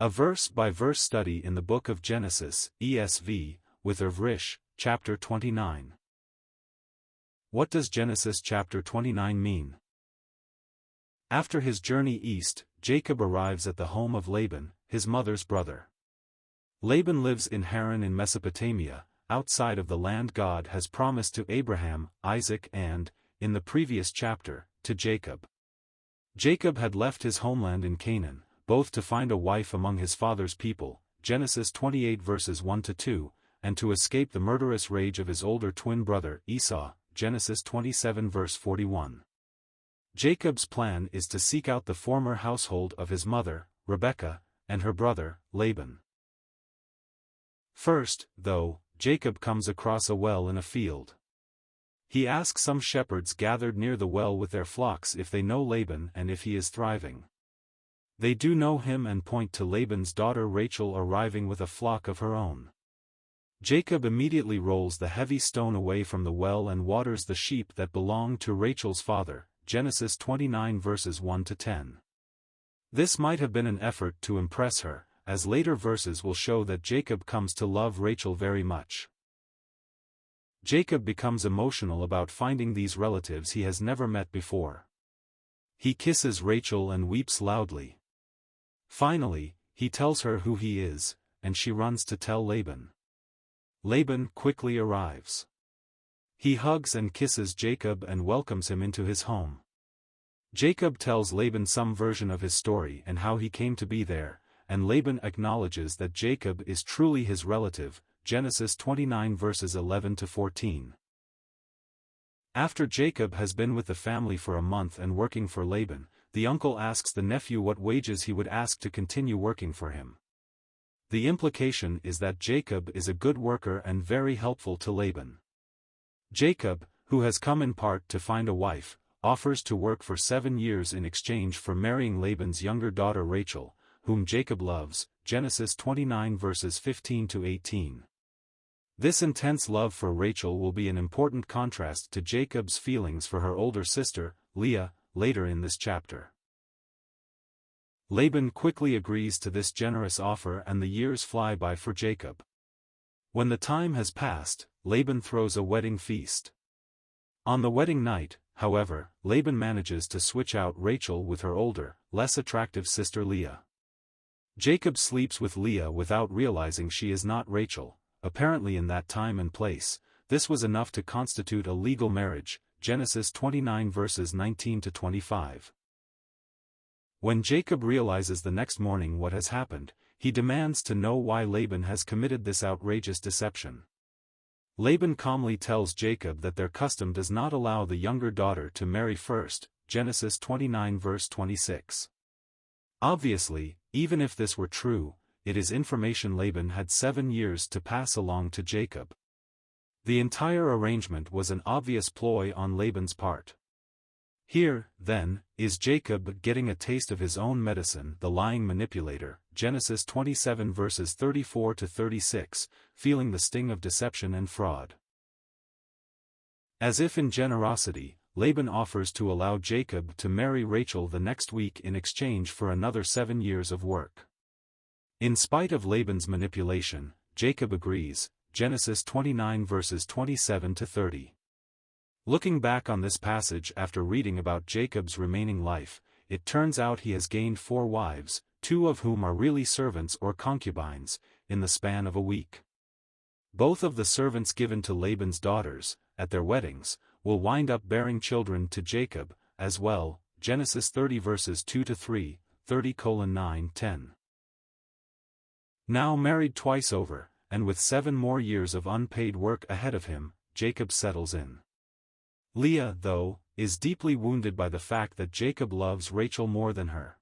A verse-by-verse study in the Book of Genesis, ESV, with Irv Risch, chapter 29. What does Genesis chapter 29 mean? After his journey east, Jacob arrives at the home of Laban, his mother's brother. Laban lives in Haran in Mesopotamia, outside of the land God has promised to Abraham, Isaac and, in the previous chapter, to Jacob. Jacob had left his homeland in Canaan, both to find a wife among his father's people, Genesis 28 verses 1-2, and to escape the murderous rage of his older twin brother Esau, Genesis 27 verse 41. Jacob's plan is to seek out the former household of his mother, Rebekah, and her brother, Laban. First, though, Jacob comes across a well in a field. He asks some shepherds gathered near the well with their flocks if they know Laban and if he is thriving. They do know him and point to Laban's daughter Rachel arriving with a flock of her own. Jacob immediately rolls the heavy stone away from the well and waters the sheep that belonged to Rachel's father, Genesis 29 verses 1-10. This might have been an effort to impress her, as later verses will show that Jacob comes to love Rachel very much. Jacob becomes emotional about finding these relatives he has never met before. He kisses Rachel and weeps loudly. Finally, he tells her who he is, and she runs to tell Laban. Laban quickly arrives. He hugs and kisses Jacob and welcomes him into his home. Jacob tells Laban some version of his story and how he came to be there, and Laban acknowledges that Jacob is truly his relative, Genesis 29 verses 11-14. After Jacob has been with the family for a month and working for Laban, the uncle asks the nephew what wages he would ask to continue working for him. The implication is that Jacob is a good worker and very helpful to Laban. Jacob, who has come in part to find a wife, offers to work for 7 years in exchange for marrying Laban's younger daughter Rachel, whom Jacob loves, Genesis 29 verses 15-18. This intense love for Rachel will be an important contrast to Jacob's feelings for her older sister, Leah, later in this chapter. Laban quickly agrees to this generous offer and the years fly by for Jacob. When the time has passed, Laban throws a wedding feast. On the wedding night, however, Laban manages to switch out Rachel with her older, less attractive sister Leah. Jacob sleeps with Leah without realizing she is not Rachel. Apparently in that time and place, this was enough to constitute a legal marriage, Genesis 29 verses 19-25. When Jacob realizes the next morning what has happened, he demands to know why Laban has committed this outrageous deception. Laban calmly tells Jacob that their custom does not allow the younger daughter to marry first, Genesis 29 verse 26. Obviously, even if this were true, it is information Laban had 7 years to pass along to Jacob. The entire arrangement was an obvious ploy on Laban's part. Here, then, is Jacob getting a taste of his own medicine, the lying manipulator, Genesis 27 verses 34-36, feeling the sting of deception and fraud. As if in generosity, Laban offers to allow Jacob to marry Rachel the next week in exchange for another 7 years of work. In spite of Laban's manipulation, Jacob agrees, Genesis 29 verses 27-30. Looking back on this passage after reading about Jacob's remaining life, it turns out he has gained 4 wives, 2 of whom are really servants or concubines, in the span of a week. Both of the servants given to Laban's daughters, at their weddings, will wind up bearing children to Jacob, as well, Genesis 30 verses 2-3, 30:9-10. Now married twice over, and with 7 more years of unpaid work ahead of him, Jacob settles in. Leah, though, is deeply wounded by the fact that Jacob loves Rachel more than her.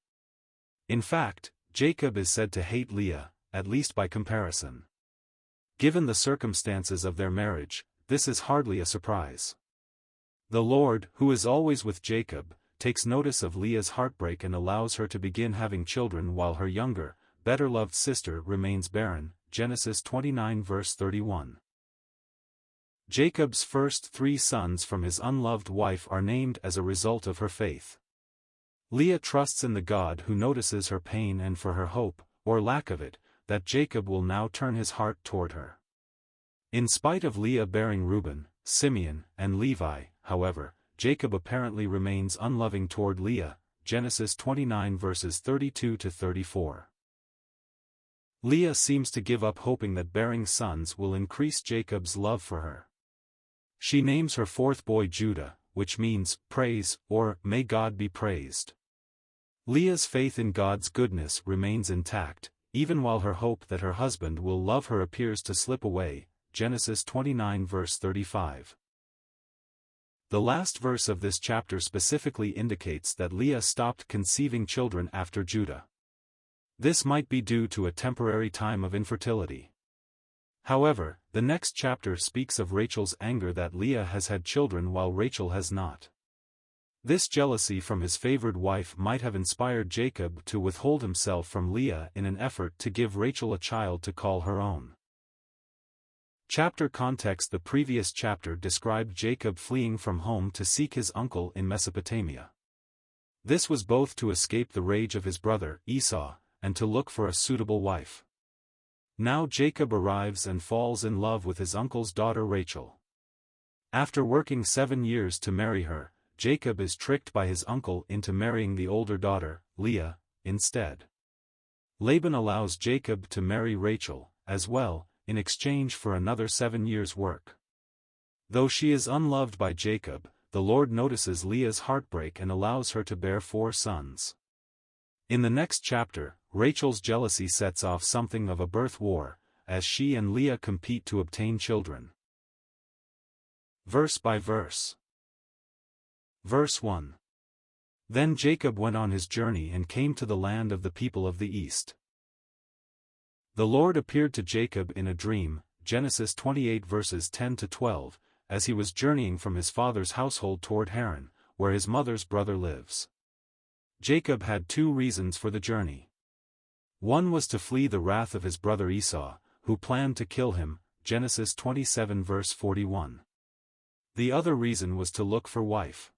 In fact, Jacob is said to hate Leah, at least by comparison. Given the circumstances of their marriage, this is hardly a surprise. The Lord, who is always with Jacob, takes notice of Leah's heartbreak and allows her to begin having children while her younger, better-loved sister remains barren, Genesis 29 verse 31. Jacob's first 3 sons from his unloved wife are named as a result of her faith. Leah trusts in the God who notices her pain and for her hope, or lack of it, that Jacob will now turn his heart toward her. In spite of Leah bearing Reuben, Simeon, and Levi, however, Jacob apparently remains unloving toward Leah, Genesis 29 verses 32 to 34. Leah seems to give up hoping that bearing sons will increase Jacob's love for her. She names her fourth boy Judah, which means, praise, or, may God be praised. Leah's faith in God's goodness remains intact, even while her hope that her husband will love her appears to slip away, Genesis 29 verse 35. The last verse of this chapter specifically indicates that Leah stopped conceiving children after Judah. This might be due to a temporary time of infertility. However, the next chapter speaks of Rachel's anger that Leah has had children while Rachel has not. This jealousy from his favored wife might have inspired Jacob to withhold himself from Leah in an effort to give Rachel a child to call her own. Chapter context: the previous chapter described Jacob fleeing from home to seek his uncle in Mesopotamia. This was both to escape the rage of his brother, Esau, and to look for a suitable wife. Now Jacob arrives and falls in love with his uncle's daughter Rachel. After working 7 years to marry her, Jacob is tricked by his uncle into marrying the older daughter, Leah, instead. Laban allows Jacob to marry Rachel, as well, in exchange for another 7 years' work. Though she is unloved by Jacob, the Lord notices Leah's heartbreak and allows her to bear 4 sons. In the next chapter, Rachel's jealousy sets off something of a birth war, as she and Leah compete to obtain children. Verse by verse. Verse 1. Then Jacob went on his journey and came to the land of the people of the east. The Lord appeared to Jacob in a dream, Genesis 28 verses 10 to 12, as he was journeying from his father's household toward Haran, where his mother's brother lives. Jacob had 2 reasons for the journey. One was to flee the wrath of his brother Esau, who planned to kill him, Genesis 27 verse 41. The other reason was to look for wife.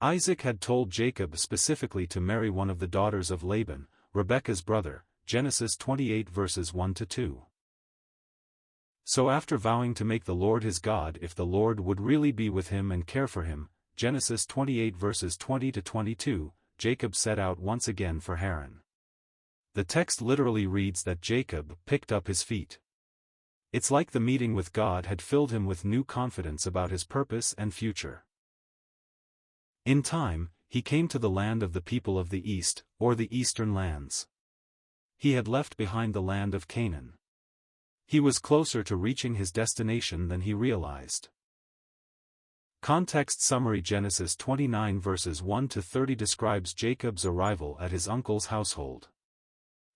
Isaac had told Jacob specifically to marry one of the daughters of Laban, Rebekah's brother, Genesis 28 verses 1 to 2. So after vowing to make the Lord his God if the Lord would really be with him and care for him, Genesis 28 verses 20 to 22, Jacob set out once again for Haran. The text literally reads that Jacob picked up his feet. It's like the meeting with God had filled him with new confidence about his purpose and future. In time, he came to the land of the people of the east, or the eastern lands. He had left behind the land of Canaan. He was closer to reaching his destination than he realized. Context summary: Genesis 29 verses 1 to 30 describes Jacob's arrival at his uncle's household.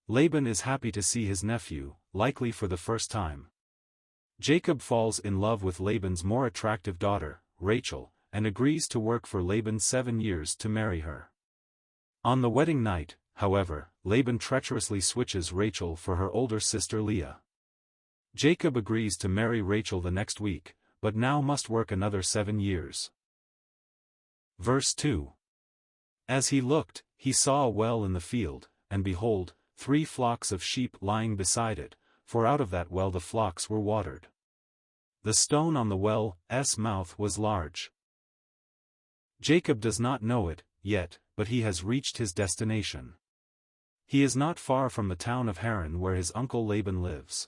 Laban is happy to see his nephew, likely for the first time. Jacob falls in love with Laban's more attractive daughter, Rachel, and agrees to work for Laban 7 years to marry her. On the wedding night, however, Laban treacherously switches Rachel for her older sister Leah. Jacob agrees to marry Rachel the next week, but now must work another 7 years. Verse 2. As he looked, he saw a well in the field, and behold, 3 flocks of sheep lying beside it, for out of that well the flocks were watered. The stone on the well's mouth was large. Jacob does not know it yet, but he has reached his destination. He is not far from the town of Haran where his uncle Laban lives.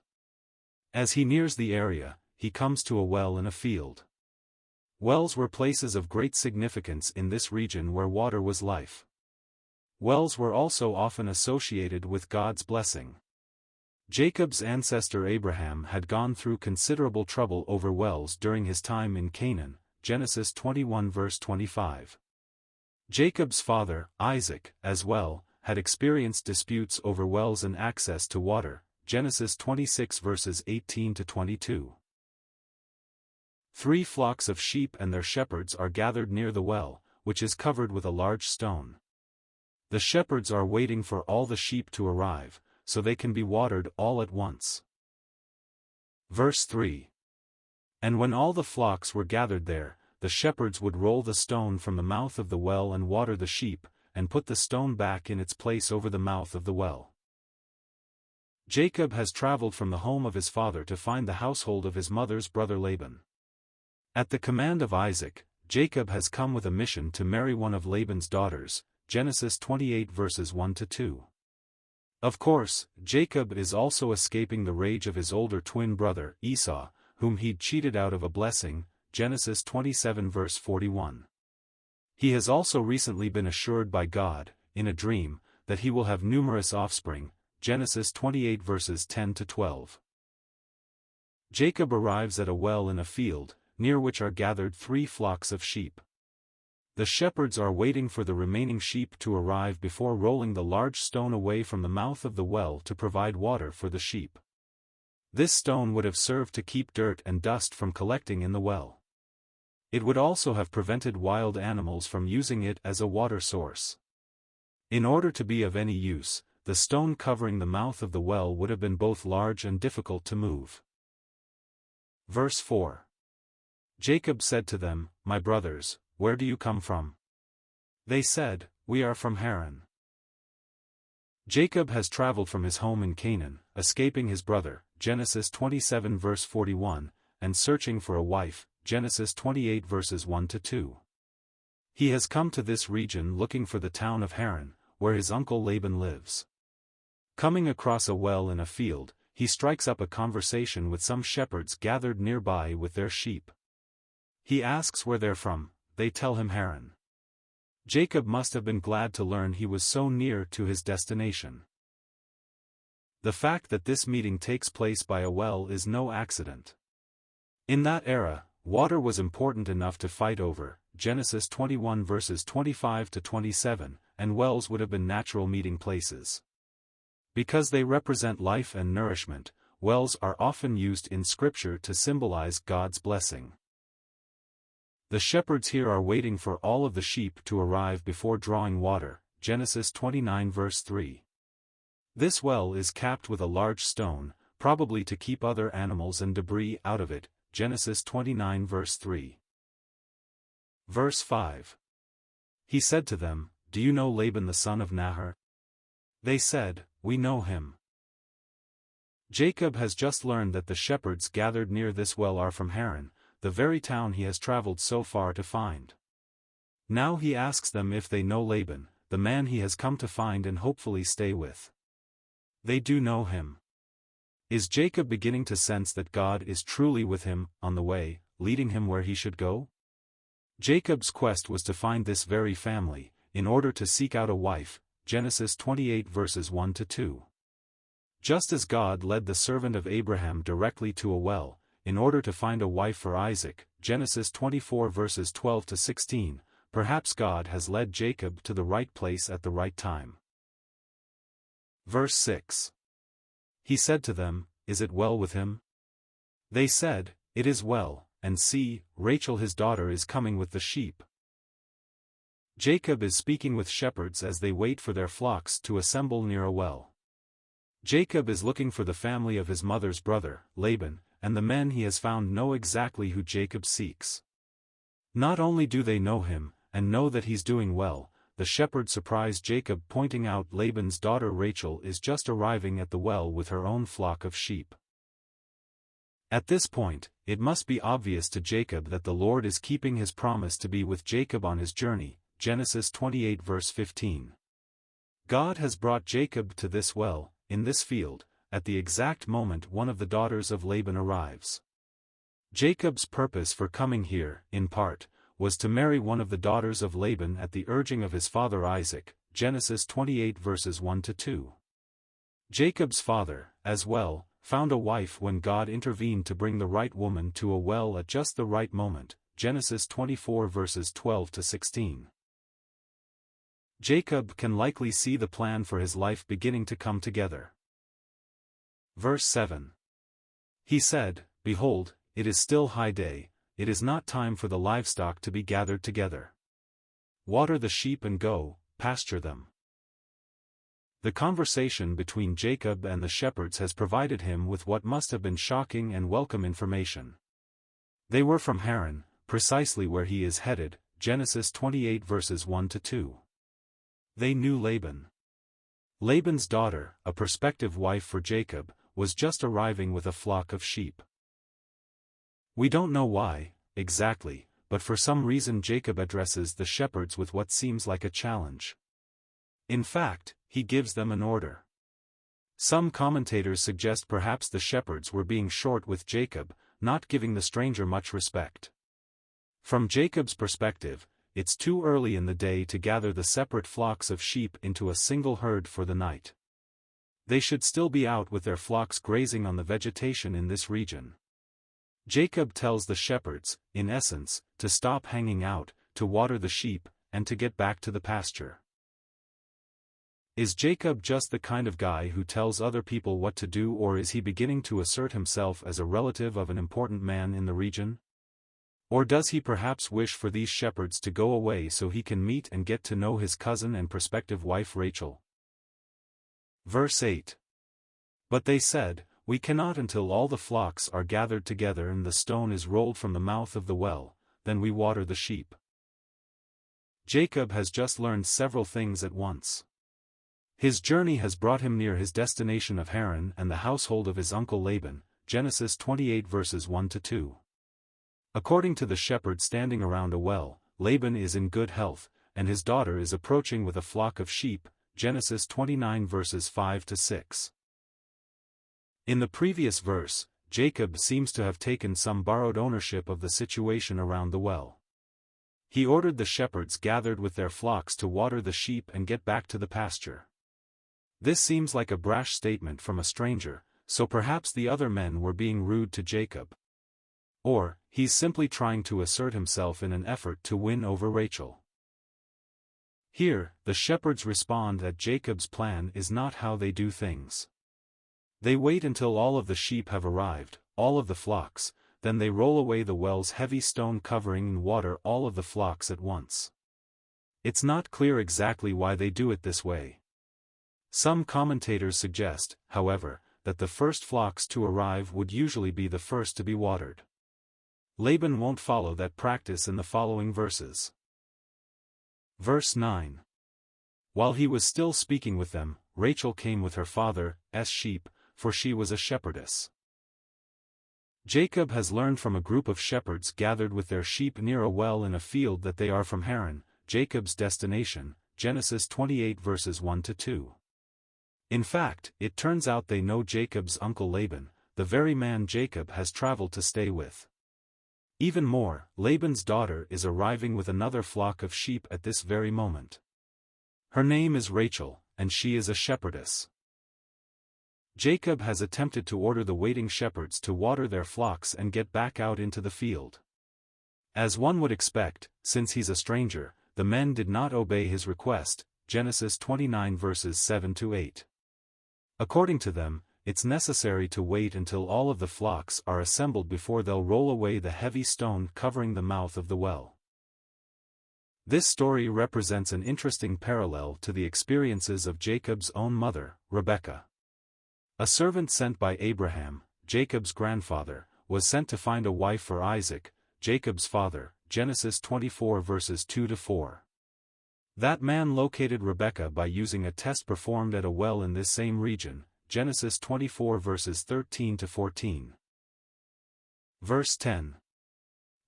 As he nears the area, he comes to a well in a field. Wells were places of great significance in this region where water was life. Wells were also often associated with God's blessing. Jacob's ancestor Abraham had gone through considerable trouble over wells during his time in Canaan, Genesis 21 verse 25. Jacob's father, Isaac, as well, had experienced disputes over wells and access to water, Genesis 26 verses 18 to 22. 3 flocks of sheep and their shepherds are gathered near the well, which is covered with a large stone. The shepherds are waiting for all the sheep to arrive, so they can be watered all at once. Verse 3. And when all the flocks were gathered there, the shepherds would roll the stone from the mouth of the well and water the sheep, and put the stone back in its place over the mouth of the well. Jacob has traveled from the home of his father to find the household of his mother's brother Laban. At the command of Isaac, Jacob has come with a mission to marry one of Laban's daughters, Genesis 28 verses 1-2. Of course, Jacob is also escaping the rage of his older twin brother, Esau, whom he'd cheated out of a blessing, Genesis 27 verse 41. He has also recently been assured by God, in a dream, that he will have numerous offspring, Genesis 28 verses 10-12. Jacob arrives at a well in a field, near which are gathered 3 flocks of sheep. The shepherds are waiting for the remaining sheep to arrive before rolling the large stone away from the mouth of the well to provide water for the sheep. This stone would have served to keep dirt and dust from collecting in the well. It would also have prevented wild animals from using it as a water source. In order to be of any use, the stone covering the mouth of the well would have been both large and difficult to move. Verse 4. Jacob said to them, "My brothers, where do you come from?" They said, "We are from Haran." Jacob has traveled from his home in Canaan, escaping his brother, Genesis 27 verse 41, and searching for a wife, Genesis 28 verses 1-2. He has come to this region looking for the town of Haran, where his uncle Laban lives. Coming across a well in a field, he strikes up a conversation with some shepherds gathered nearby with their sheep. He asks where they're from. They tell him Haran. Jacob must have been glad to learn he was so near to his destination. The fact that this meeting takes place by a well is no accident. In that era, water was important enough to fight over, Genesis 21 verses 25-27, and wells would have been natural meeting places. Because they represent life and nourishment, wells are often used in Scripture to symbolize God's blessing. The shepherds here are waiting for all of the sheep to arrive before drawing water, Genesis 29 verse 3. This well is capped with a large stone, probably to keep other animals and debris out of it, Genesis 29 verse 3. Verse 5. He said to them, "Do you know Laban the son of Nahor?" They said, "We know him." Jacob has just learned that the shepherds gathered near this well are from Haran, the very town he has traveled so far to find. Now he asks them if they know Laban, the man he has come to find and hopefully stay with. They do know him. Is Jacob beginning to sense that God is truly with him, on the way, leading him where he should go? Jacob's quest was to find this very family, in order to seek out a wife, Genesis 28 verses 1-2. Just as God led the servant of Abraham directly to a well, in order to find a wife for Isaac, Genesis 24 verses 12-16, perhaps God has led Jacob to the right place at the right time. Verse 6. He said to them, "Is it well with him?" They said, "It is well, and see, Rachel his daughter is coming with the sheep." Jacob is speaking with shepherds as they wait for their flocks to assemble near a well. Jacob is looking for the family of his mother's brother, Laban, and the men he has found know exactly who Jacob seeks. Not only do they know him, and know that he's doing well, the shepherds surprise Jacob pointing out Laban's daughter Rachel is just arriving at the well with her own flock of sheep. At this point, it must be obvious to Jacob that the Lord is keeping his promise to be with Jacob on his journey, Genesis 28 verse 15. God has brought Jacob to this well, in this field, at the exact moment one of the daughters of Laban arrives. Jacob's purpose for coming here, in part, was to marry one of the daughters of Laban at the urging of his father Isaac, Genesis 28 verses 1-2. Jacob's father, as well, found a wife when God intervened to bring the right woman to a well at just the right moment, Genesis 24 verses 12-16. Jacob can likely see the plan for his life beginning to come together. Verse 7. He said, "Behold, it is still high day, it is not time for the livestock to be gathered together. Water the sheep and go, pasture them." The conversation between Jacob and the shepherds has provided him with what must have been shocking and welcome information. They were from Haran, precisely where he is headed, Genesis 28 verses 1-2. They knew Laban. Laban's daughter, a prospective wife for Jacob, was just arriving with a flock of sheep. We don't know why, exactly, but for some reason Jacob addresses the shepherds with what seems like a challenge. In fact, he gives them an order. Some commentators suggest perhaps the shepherds were being short with Jacob, not giving the stranger much respect. From Jacob's perspective, it's too early in the day to gather the separate flocks of sheep into a single herd for the night. They should still be out with their flocks grazing on the vegetation in this region. Jacob tells the shepherds, in essence, to stop hanging out, to water the sheep, and to get back to the pasture. Is Jacob just the kind of guy who tells other people what to do, or is he beginning to assert himself as a relative of an important man in the region? Or does he perhaps wish for these shepherds to go away so he can meet and get to know his cousin and prospective wife Rachel? Verse 8. But they said, "We cannot until all the flocks are gathered together and the stone is rolled from the mouth of the well, then we water the sheep." Jacob has just learned several things at once. His journey has brought him near his destination of Haran and the household of his uncle Laban, Genesis 28 verses 1-2. According to the shepherd standing around a well, Laban is in good health, and his daughter is approaching with a flock of sheep, Genesis 29 verses 5-6. In the previous verse, Jacob seems to have taken some borrowed ownership of the situation around the well. He ordered the shepherds gathered with their flocks to water the sheep and get back to the pasture. This seems like a brash statement from a stranger, so perhaps the other men were being rude to Jacob. Or, he's simply trying to assert himself in an effort to win over Rachel. Here, the shepherds respond that Jacob's plan is not how they do things. They wait until all of the sheep have arrived, all of the flocks, then they roll away the well's heavy stone covering and water all of the flocks at once. It's not clear exactly why they do it this way. Some commentators suggest, however, that the first flocks to arrive would usually be the first to be watered. Laban won't follow that practice in the following verses. Verse 9. While he was still speaking with them, Rachel came with her father's sheep, for she was a shepherdess. Jacob has learned from a group of shepherds gathered with their sheep near a well in a field that they are from Haran, Jacob's destination, Genesis 28 verses 1-2. In fact, it turns out they know Jacob's uncle Laban, the very man Jacob has traveled to stay with. Even more, Laban's daughter is arriving with another flock of sheep at this very moment. Her name is Rachel, and she is a shepherdess. Jacob has attempted to order the waiting shepherds to water their flocks and get back out into the field. As one would expect, since he's a stranger, the men did not obey his request, Genesis 29 verses 7-8. According to them, it's necessary to wait until all of the flocks are assembled before they'll roll away the heavy stone covering the mouth of the well. This story represents an interesting parallel to the experiences of Jacob's own mother, Rebekah. A servant sent by Abraham, Jacob's grandfather, was sent to find a wife for Isaac, Jacob's father, Genesis 24 verses 2-4. That man located Rebekah by using a test performed at a well in this same region, Genesis 24 verses 13-14. Verse 10.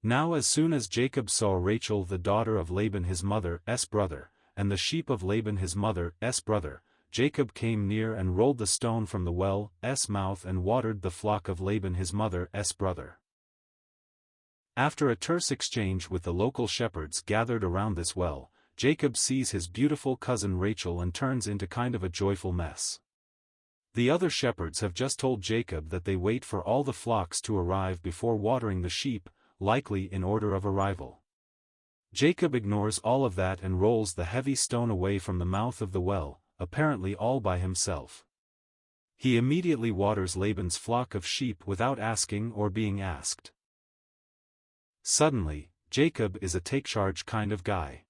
Now as soon as Jacob saw Rachel the daughter of Laban his mother's brother, and the sheep of Laban his mother's brother, Jacob came near and rolled the stone from the well's mouth and watered the flock of Laban his mother's brother. After a terse exchange with the local shepherds gathered around this well, Jacob sees his beautiful cousin Rachel and turns into kind of a joyful mess. The other shepherds have just told Jacob that they wait for all the flocks to arrive before watering the sheep, likely in order of arrival. Jacob ignores all of that and rolls the heavy stone away from the mouth of the well, apparently all by himself. He immediately waters Laban's flock of sheep without asking or being asked. Suddenly, Jacob is a take-charge kind of guy.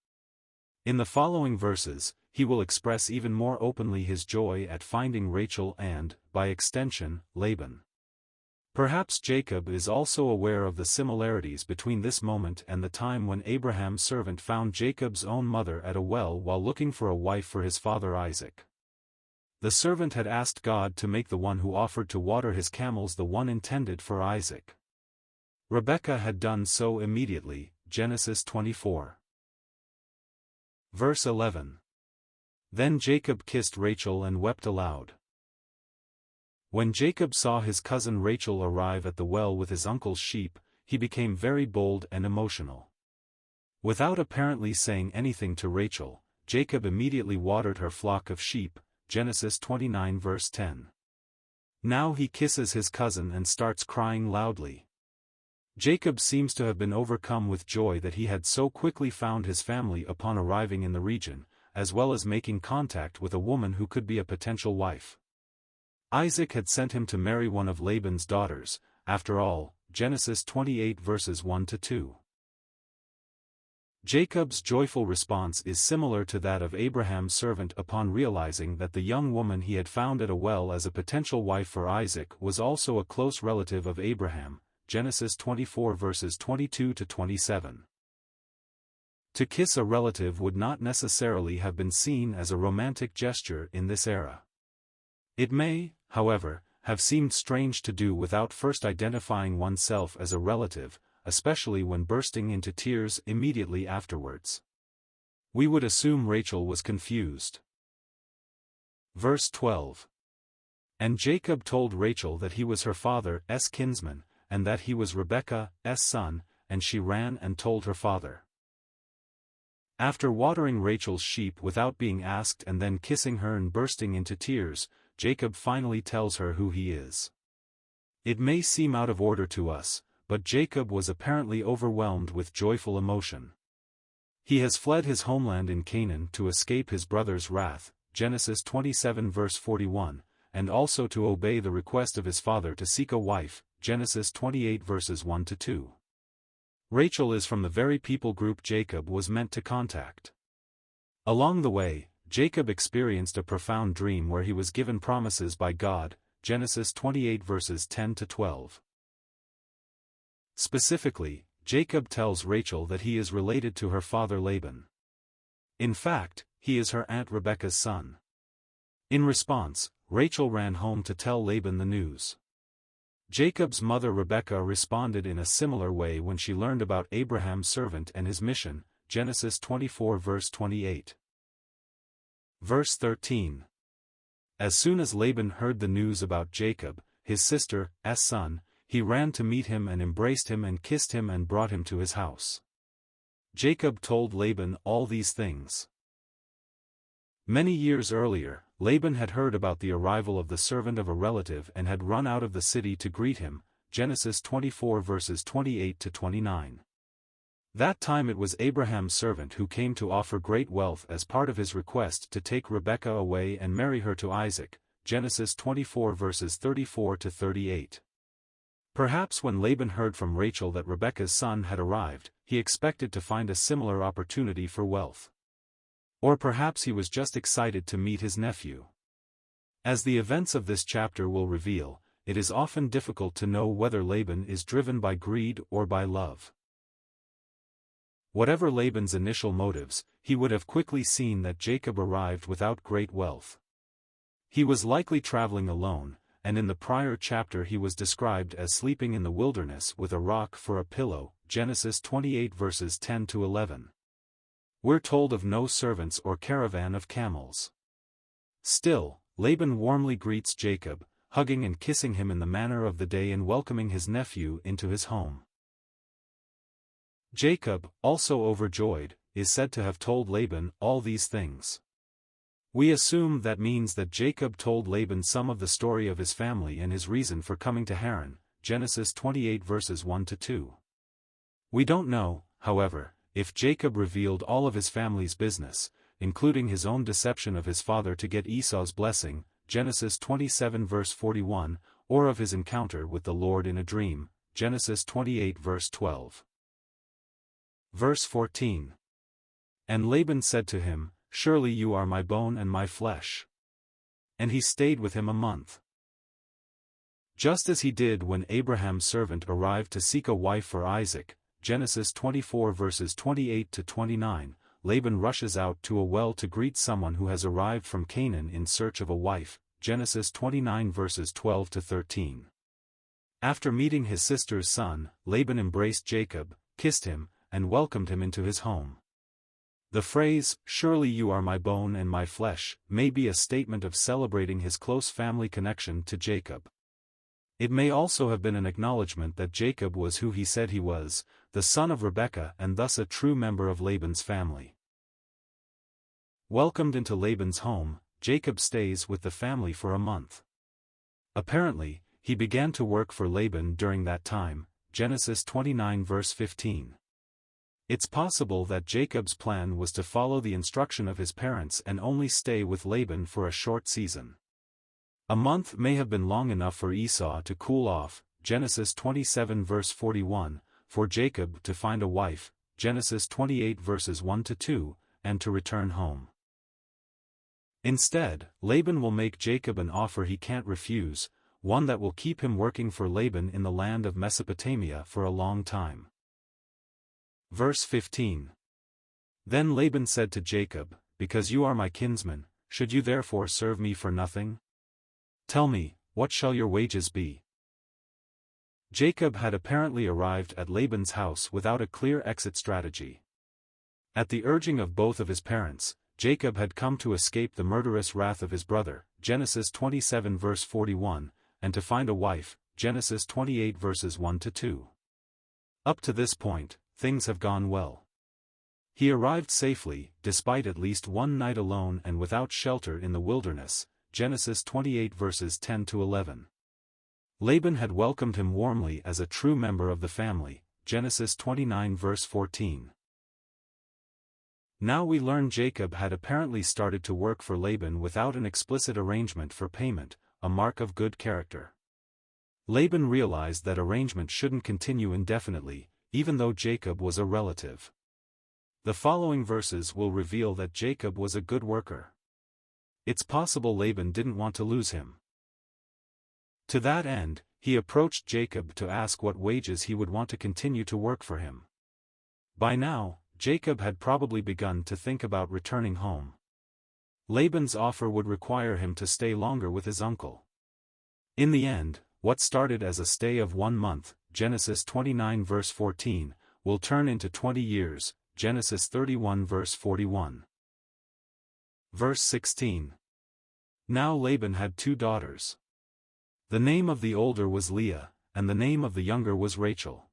In the following verses, he will express even more openly his joy at finding Rachel and, by extension, Laban. Perhaps Jacob is also aware of the similarities between this moment and the time when Abraham's servant found Jacob's own mother at a well while looking for a wife for his father Isaac. The servant had asked God to make the one who offered to water his camels the one intended for Isaac. Rebekah had done so immediately, Genesis 24. Verse 11. Then Jacob kissed Rachel and wept aloud. When Jacob saw his cousin Rachel arrive at the well with his uncle's sheep, he became very bold and emotional. Without apparently saying anything to Rachel, Jacob immediately watered her flock of sheep, Genesis 29 verse 10. Now he kisses his cousin and starts crying loudly. Jacob seems to have been overcome with joy that he had so quickly found his family upon arriving in the region, as well as making contact with a woman who could be a potential wife. Isaac had sent him to marry one of Laban's daughters, after all, Genesis 28 verses 1-2. Jacob's joyful response is similar to that of Abraham's servant upon realizing that the young woman he had found at a well as a potential wife for Isaac was also a close relative of Abraham, Genesis 24 verses 22-27. To kiss a relative would not necessarily have been seen as a romantic gesture in this era. It may, however, have seemed strange to do without first identifying oneself as a relative, especially when bursting into tears immediately afterwards. We would assume Rachel was confused. Verse 12. And Jacob told Rachel that he was her father's kinsman, and that he was Rebekah's son, and she ran and told her father. After watering Rachel's sheep without being asked and then kissing her and bursting into tears, Jacob finally tells her who he is. It may seem out of order to us, but Jacob was apparently overwhelmed with joyful emotion. He has fled his homeland in Canaan to escape his brother's wrath, Genesis 27 verse 41, and also to obey the request of his father to seek a wife, Genesis 28 verses 1-2. Rachel is from the very people group Jacob was meant to contact. Along the way, Jacob experienced a profound dream where he was given promises by God, Genesis 28 verses 10-12. Specifically, Jacob tells Rachel that he is related to her father Laban. In fact, he is her aunt Rebekah's son. In response, Rachel ran home to tell Laban the news. Jacob's mother Rebekah responded in a similar way when she learned about Abraham's servant and his mission, Genesis 24 verse 28. Verse 13. As soon as Laban heard the news about Jacob, his sister's son, he ran to meet him and embraced him and kissed him and brought him to his house. Jacob told Laban all these things. Many years earlier, Laban had heard about the arrival of the servant of a relative and had run out of the city to greet him, Genesis 24 verses 28-29. That time it was Abraham's servant who came to offer great wealth as part of his request to take Rebekah away and marry her to Isaac, Genesis 24 verses 34-38. Perhaps when Laban heard from Rachel that Rebekah's son had arrived, he expected to find a similar opportunity for wealth. Or perhaps he was just excited to meet his nephew. As the events of this chapter will reveal, it is often difficult to know whether Laban is driven by greed or by love. Whatever Laban's initial motives, he would have quickly seen that Jacob arrived without great wealth. He was likely traveling alone, and in the prior chapter he was described as sleeping in the wilderness with a rock for a pillow, Genesis 28 verses 10-11. We're told of no servants or caravan of camels. Still, Laban warmly greets Jacob, hugging and kissing him in the manner of the day and welcoming his nephew into his home. Jacob, also overjoyed, is said to have told Laban all these things. We assume that means that Jacob told Laban some of the story of his family and his reason for coming to Haran, Genesis 28 verses 1-2. We don't know, however, if Jacob revealed all of his family's business, including his own deception of his father to get Esau's blessing, Genesis 27 verse 41, or of his encounter with the Lord in a dream, Genesis 28 verse 12. Verse 14. And Laban said to him, Surely you are my bone and my flesh. And he stayed with him a month. Just as he did when Abraham's servant arrived to seek a wife for Isaac, Genesis 24 verses 28-29, Laban rushes out to a well to greet someone who has arrived from Canaan in search of a wife, Genesis 29 verses 12 to 13. After meeting his sister's son, Laban embraced Jacob, kissed him, and welcomed him into his home. The phrase, "Surely you are my bone and my flesh," may be a statement of celebrating his close family connection to Jacob. It may also have been an acknowledgement that Jacob was who he said he was, the son of Rebekah and thus a true member of Laban's family. Welcomed into Laban's home, Jacob stays with the family for a month. Apparently, he began to work for Laban during that time, Genesis 29 verse 15. It's possible that Jacob's plan was to follow the instruction of his parents and only stay with Laban for a short season. A month may have been long enough for Esau to cool off, Genesis 27 verse 41, for Jacob to find a wife, Genesis 28 verses 1 to 2, and to return home. Instead, Laban will make Jacob an offer he can't refuse, one that will keep him working for Laban in the land of Mesopotamia for a long time. Verse 15. Then Laban said to Jacob, "Because you are my kinsman, should you therefore serve me for nothing? Tell me, what shall your wages be?" Jacob had apparently arrived at Laban's house without a clear exit strategy. At the urging of both of his parents, Jacob had come to escape the murderous wrath of his brother, Genesis 27 verse 41, and to find a wife, Genesis 28 verses 1 to 2. Up to this point, things have gone well. He arrived safely, despite at least one night alone and without shelter in the wilderness, Genesis 28 verses 10 to 11. Laban had welcomed him warmly as a true member of the family, Genesis 29 verse 14. Now we learn Jacob had apparently started to work for Laban without an explicit arrangement for payment, a mark of good character. Laban realized that arrangement shouldn't continue indefinitely, even though Jacob was a relative. The following verses will reveal that Jacob was a good worker. It's possible Laban didn't want to lose him. To that end, he approached Jacob to ask what wages he would want to continue to work for him. By now, Jacob had probably begun to think about returning home. Laban's offer would require him to stay longer with his uncle. In the end, what started as a stay of 1 month, Genesis 29 verse 14, will turn into 20 years, Genesis 31 verse 41. Verse 16. Now Laban had 2 daughters. The name of the older was Leah, and the name of the younger was Rachel.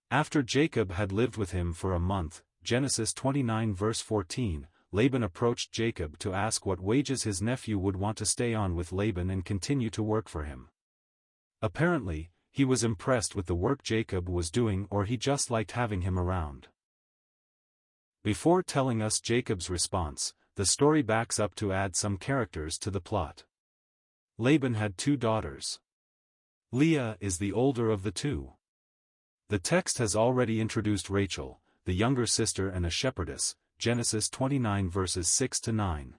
After Jacob had lived with him for a month, Genesis 29 verse 14, Laban approached Jacob to ask what wages his nephew would want to stay on with Laban and continue to work for him. Apparently, he was impressed with the work Jacob was doing, or he just liked having him around. Before telling us Jacob's response, the story backs up to add some characters to the plot. Laban had 2 daughters. Leah is the older of the 2. The text has already introduced Rachel, the younger sister and a shepherdess, Genesis 29 verses 6 to 9.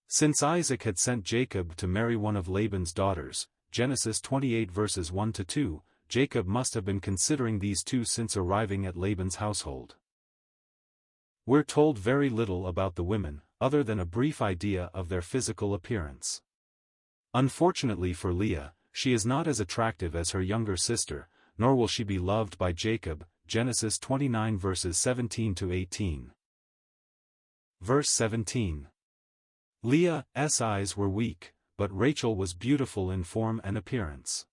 Since Isaac had sent Jacob to marry one of Laban's daughters, Genesis 28 verses 1 to 2, Jacob must have been considering these 2 since arriving at Laban's household. We're told very little about the women, other than a brief idea of their physical appearance. Unfortunately for Leah, she is not as attractive as her younger sister, nor will she be loved by Jacob, Genesis 29 verses 17 to 18. Verse 17. Leah's eyes were weak, but Rachel was beautiful in form and appearance.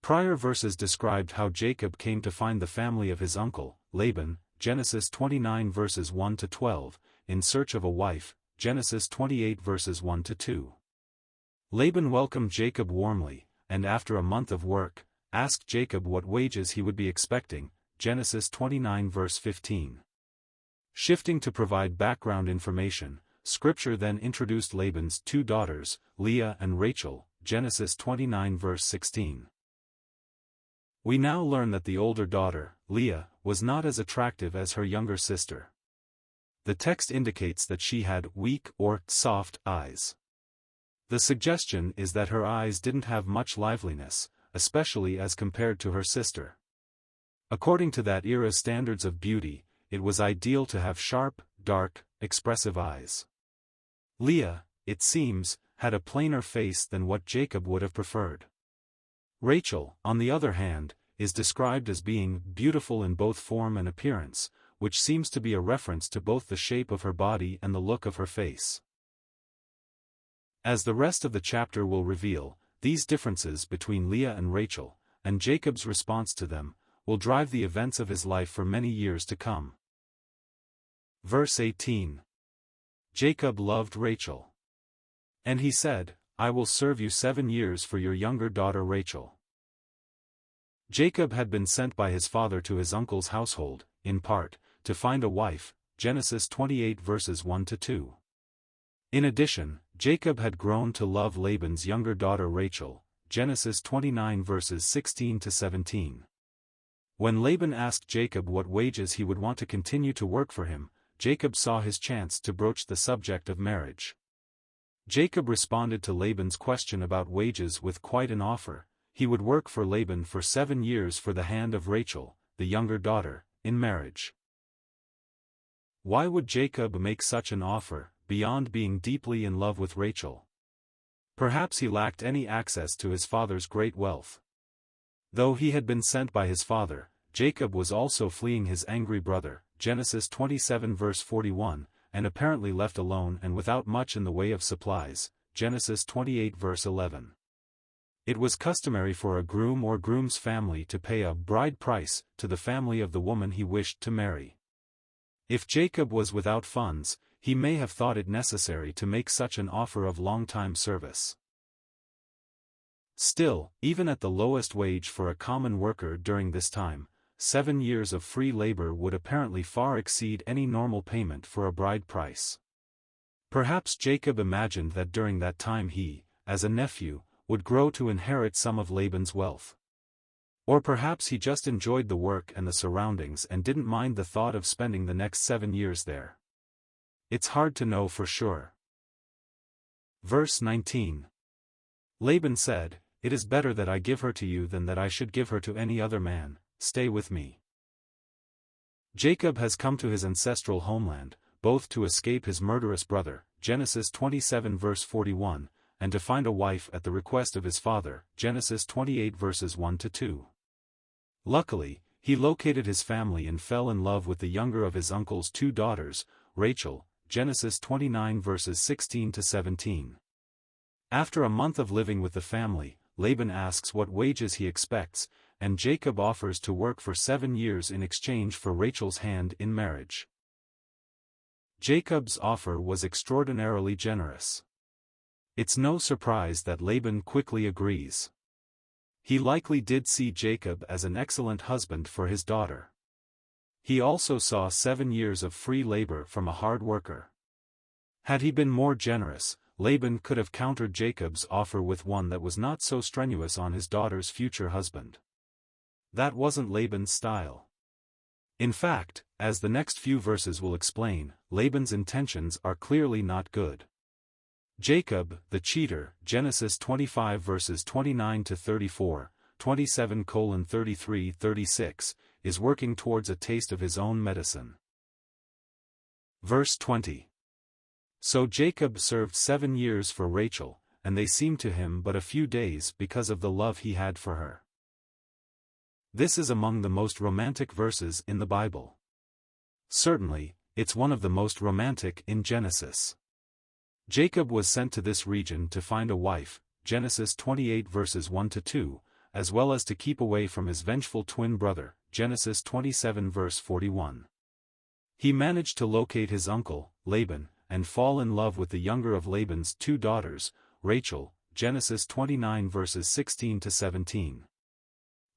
Prior verses described how Jacob came to find the family of his uncle, Laban, Genesis 29 verses 1 to 12, in search of a wife, Genesis 28 verses 1 to 2. Laban welcomed Jacob warmly, and after a month of work, asked Jacob what wages he would be expecting, Genesis 29 verse 15. Shifting to provide background information, Scripture then introduced Laban's 2 daughters, Leah and Rachel, Genesis 29 verse 16. We now learn that the older daughter, Leah, was not as attractive as her younger sister. The text indicates that she had weak or soft eyes. The suggestion is that her eyes didn't have much liveliness, especially as compared to her sister. According to that era's standards of beauty, it was ideal to have sharp, dark, expressive eyes. Leah, it seems, had a plainer face than what Jacob would have preferred. Rachel, on the other hand, is described as being beautiful in both form and appearance, which seems to be a reference to both the shape of her body and the look of her face. As the rest of the chapter will reveal, these differences between Leah and Rachel, and Jacob's response to them, will drive the events of his life for many years to come. Verse 18. Jacob loved Rachel. And he said, I will serve you 7 years for your younger daughter Rachel. Jacob had been sent by his father to his uncle's household, in part, to find a wife, Genesis 28 verses 1-2. In addition, Jacob had grown to love Laban's younger daughter Rachel, Genesis 29 verses 16-17. When Laban asked Jacob what wages he would want to continue to work for him, Jacob saw his chance to broach the subject of marriage. Jacob responded to Laban's question about wages with quite an offer. He would work for Laban for 7 years for the hand of Rachel, the younger daughter, in marriage. Why would Jacob make such an offer, beyond being deeply in love with Rachel? Perhaps he lacked any access to his father's great wealth. Though he had been sent by his father, Jacob was also fleeing his angry brother, Genesis 27 verse 41, and apparently left alone and without much in the way of supplies, Genesis 28 verse 11. It was customary for a groom or groom's family to pay a bride price to the family of the woman he wished to marry. If Jacob was without funds, he may have thought it necessary to make such an offer of long-time service. Still, even at the lowest wage for a common worker during this time, 7 years of free labor would apparently far exceed any normal payment for a bride price. Perhaps Jacob imagined that during that time he, as a nephew, would grow to inherit some of Laban's wealth. Or perhaps he just enjoyed the work and the surroundings and didn't mind the thought of spending the next 7 years there. It's hard to know for sure. Verse 19. Laban said, It is better that I give her to you than that I should give her to any other man. Stay with me. Jacob has come to his ancestral homeland, both to escape his murderous brother, Genesis 27 verse 41, and to find a wife at the request of his father, Genesis 28 verses 1-2. Luckily, he located his family and fell in love with the younger of his uncle's 2 daughters, Rachel, Genesis 29 verses 16-17. After a month of living with the family, Laban asks what wages he expects, and Jacob offers to work for 7 years in exchange for Rachel's hand in marriage. Jacob's offer was extraordinarily generous. It's no surprise that Laban quickly agrees. He likely did see Jacob as an excellent husband for his daughter. He also saw 7 years of free labor from a hard worker. Had he been more generous, Laban could have countered Jacob's offer with one that was not so strenuous on his daughter's future husband. That wasn't Laban's style. In fact, as the next few verses will explain, Laban's intentions are clearly not good. Jacob, the cheater, Genesis 25 verses 29-34, 27:33-36, is working towards a taste of his own medicine. Verse 20. So Jacob served 7 years for Rachel, and they seemed to him but a few days because of the love he had for her. This is among the most romantic verses in the Bible. Certainly, it's one of the most romantic in Genesis. Jacob was sent to this region to find a wife, Genesis 28 verses 1-2, as well as to keep away from his vengeful twin brother, Genesis 27 verse 41. He managed to locate his uncle, Laban, and fall in love with the younger of Laban's 2 daughters, Rachel, Genesis 29 verses 16-17.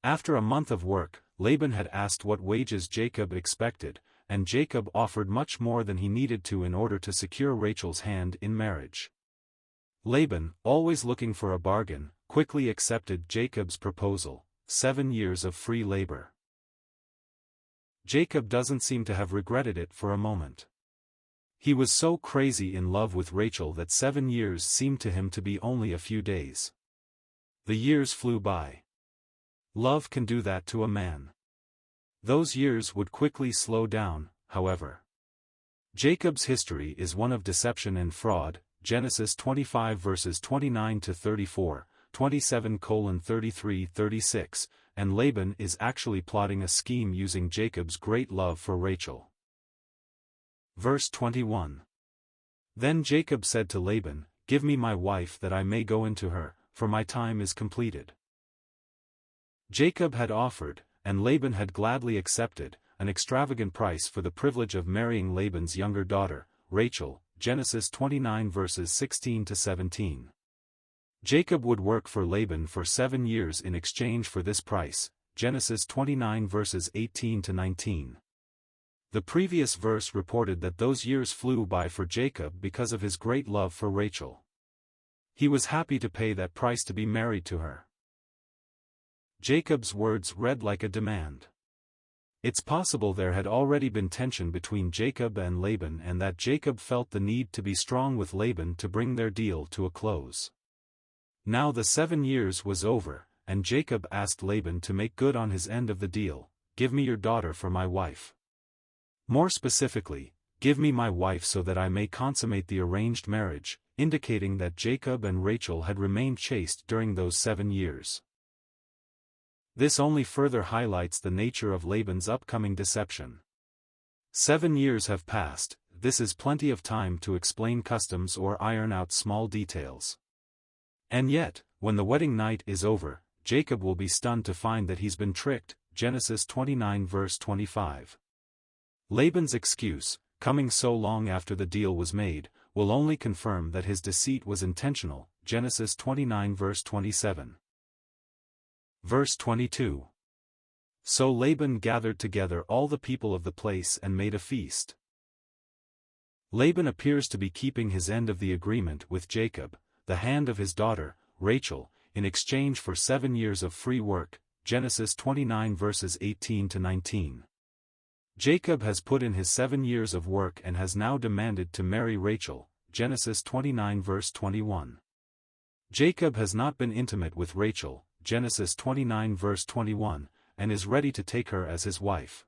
After a month of work, Laban had asked what wages Jacob expected, and Jacob offered much more than he needed to in order to secure Rachel's hand in marriage. Laban, always looking for a bargain, quickly accepted Jacob's proposal, 7 years of free labor. Jacob doesn't seem to have regretted it for a moment. He was so crazy in love with Rachel that 7 years seemed to him to be only a few days. The years flew by. Love can do that to a man. Those years would quickly slow down, however. Jacob's history is one of deception and fraud, Genesis 25 verses 29 to 34, 27:33-36, and Laban is actually plotting a scheme using Jacob's great love for Rachel. Verse 21. Then Jacob said to Laban, "Give me my wife that I may go into her, for my time is completed." Jacob had offered, and Laban had gladly accepted, an extravagant price for the privilege of marrying Laban's younger daughter, Rachel, Genesis 29 verses 16 to 17. Jacob would work for Laban for 7 years in exchange for this price, Genesis 29 verses 18 to 19. The previous verse reported that those years flew by for Jacob because of his great love for Rachel. He was happy to pay that price to be married to her. Jacob's words read like a demand. It's possible there had already been tension between Jacob and Laban and that Jacob felt the need to be strong with Laban to bring their deal to a close. Now the 7 years was over, and Jacob asked Laban to make good on his end of the deal, "Give me your daughter for my wife. More specifically, give me my wife so that I may consummate the arranged marriage," indicating that Jacob and Rachel had remained chaste during those 7 years. This only further highlights the nature of Laban's upcoming deception. 7 years have passed, this is plenty of time to explain customs or iron out small details. And yet, when the wedding night is over, Jacob will be stunned to find that he's been tricked, Genesis 29 verse 25. Laban's excuse, coming so long after the deal was made, will only confirm that his deceit was intentional, Genesis 29 verse 27. Verse 22. So Laban gathered together all the people of the place and made a feast. Laban appears to be keeping his end of the agreement with Jacob, the hand of his daughter, Rachel, in exchange for 7 years of free work, Genesis 29 verses 18 to 19. Jacob has put in his 7 years of work and has now demanded to marry Rachel, Genesis 29 verse 21. Jacob has not been intimate with Rachel, Genesis 29 verse 21, and is ready to take her as his wife.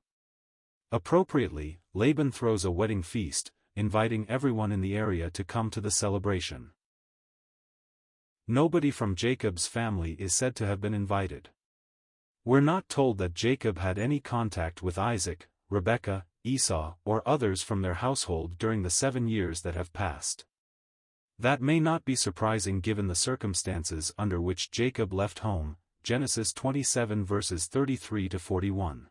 Appropriately, Laban throws a wedding feast, inviting everyone in the area to come to the celebration. Nobody from Jacob's family is said to have been invited. We're not told that Jacob had any contact with Isaac, Rebekah, Esau, or others from their household during the 7 years that have passed. That may not be surprising given the circumstances under which Jacob left home, Genesis 27 verses 33 to 41.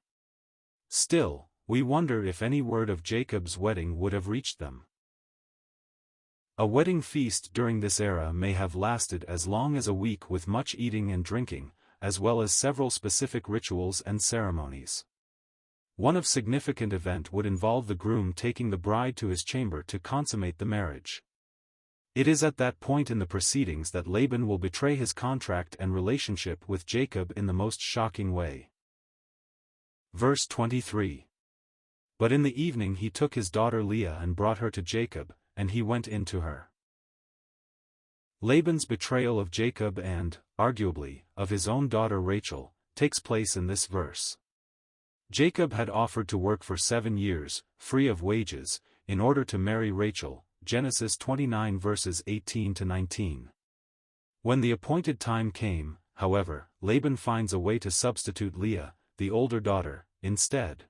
Still, we wonder if any word of Jacob's wedding would have reached them. A wedding feast during this era may have lasted as long as a week with much eating and drinking, as well as several specific rituals and ceremonies. One of significant event would involve the groom taking the bride to his chamber to consummate the marriage. It is at that point in the proceedings that Laban will betray his contract and relationship with Jacob in the most shocking way. Verse 23. But in the evening he took his daughter Leah and brought her to Jacob, and he went in to her. Laban's betrayal of Jacob and, arguably, of his own daughter Rachel, takes place in this verse. Jacob had offered to work for 7 years, free of wages, in order to marry Rachel, Genesis 29 verses 18 to 19. When the appointed time came, however, Laban finds a way to substitute Leah, the older daughter, instead.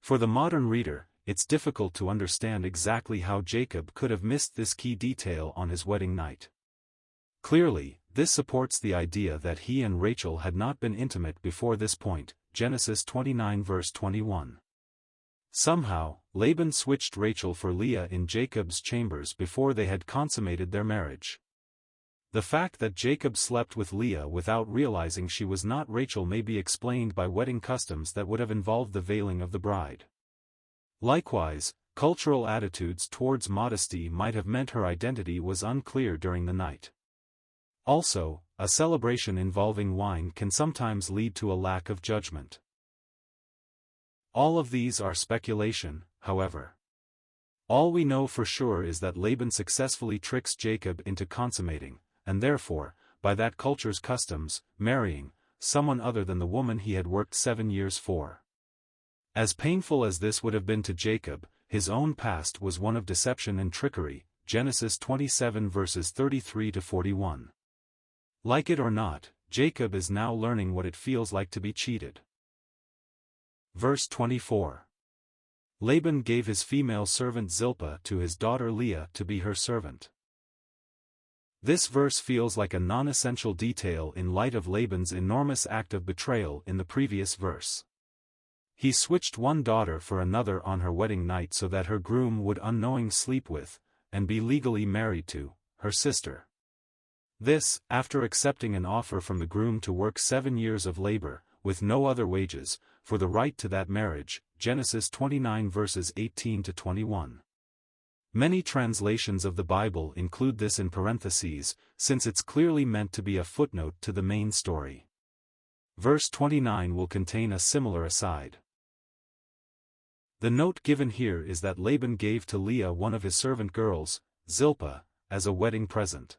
For the modern reader, it's difficult to understand exactly how Jacob could have missed this key detail on his wedding night. Clearly, this supports the idea that he and Rachel had not been intimate before this point, Genesis 29 verse 21. Somehow, Laban switched Rachel for Leah in Jacob's chambers before they had consummated their marriage. The fact that Jacob slept with Leah without realizing she was not Rachel may be explained by wedding customs that would have involved the veiling of the bride. Likewise, cultural attitudes towards modesty might have meant her identity was unclear during the night. Also, a celebration involving wine can sometimes lead to a lack of judgment. All of these are speculation, however. All we know for sure is that Laban successfully tricks Jacob into consummating, and therefore, by that culture's customs, marrying someone other than the woman he had worked 7 years for. As painful as this would have been to Jacob, his own past was one of deception and trickery, Genesis 27 verses 33 to 41. Like it or not, Jacob is now learning what it feels like to be cheated. Verse 24. Laban gave his female servant Zilpah to his daughter Leah to be her servant. This verse feels like a non-essential detail in light of Laban's enormous act of betrayal in the previous verse. He switched one daughter for another on her wedding night so that her groom would unknowingly sleep with, and be legally married to, her sister. This, after accepting an offer from the groom to work 7 years of labor, with no other wages, for the right to that marriage, Genesis 29 verses 18 to 21. Many translations of the Bible include this in parentheses, since it's clearly meant to be a footnote to the main story. Verse 29 will contain a similar aside. The note given here is that Laban gave to Leah one of his servant girls, Zilpah, as a wedding present.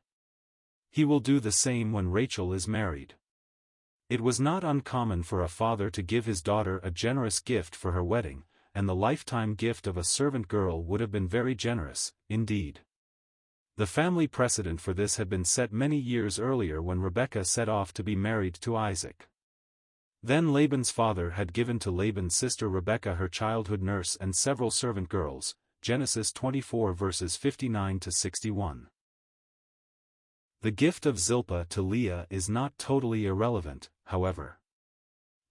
He will do the same when Rachel is married. It was not uncommon for a father to give his daughter a generous gift for her wedding, and the lifetime gift of a servant girl would have been very generous, indeed. The family precedent for this had been set many years earlier when Rebekah set off to be married to Isaac. Then Laban's father had given to Laban's sister Rebekah her childhood nurse and several servant girls, Genesis 24 verses 59 to 61. The gift of Zilpah to Leah is not totally irrelevant, however.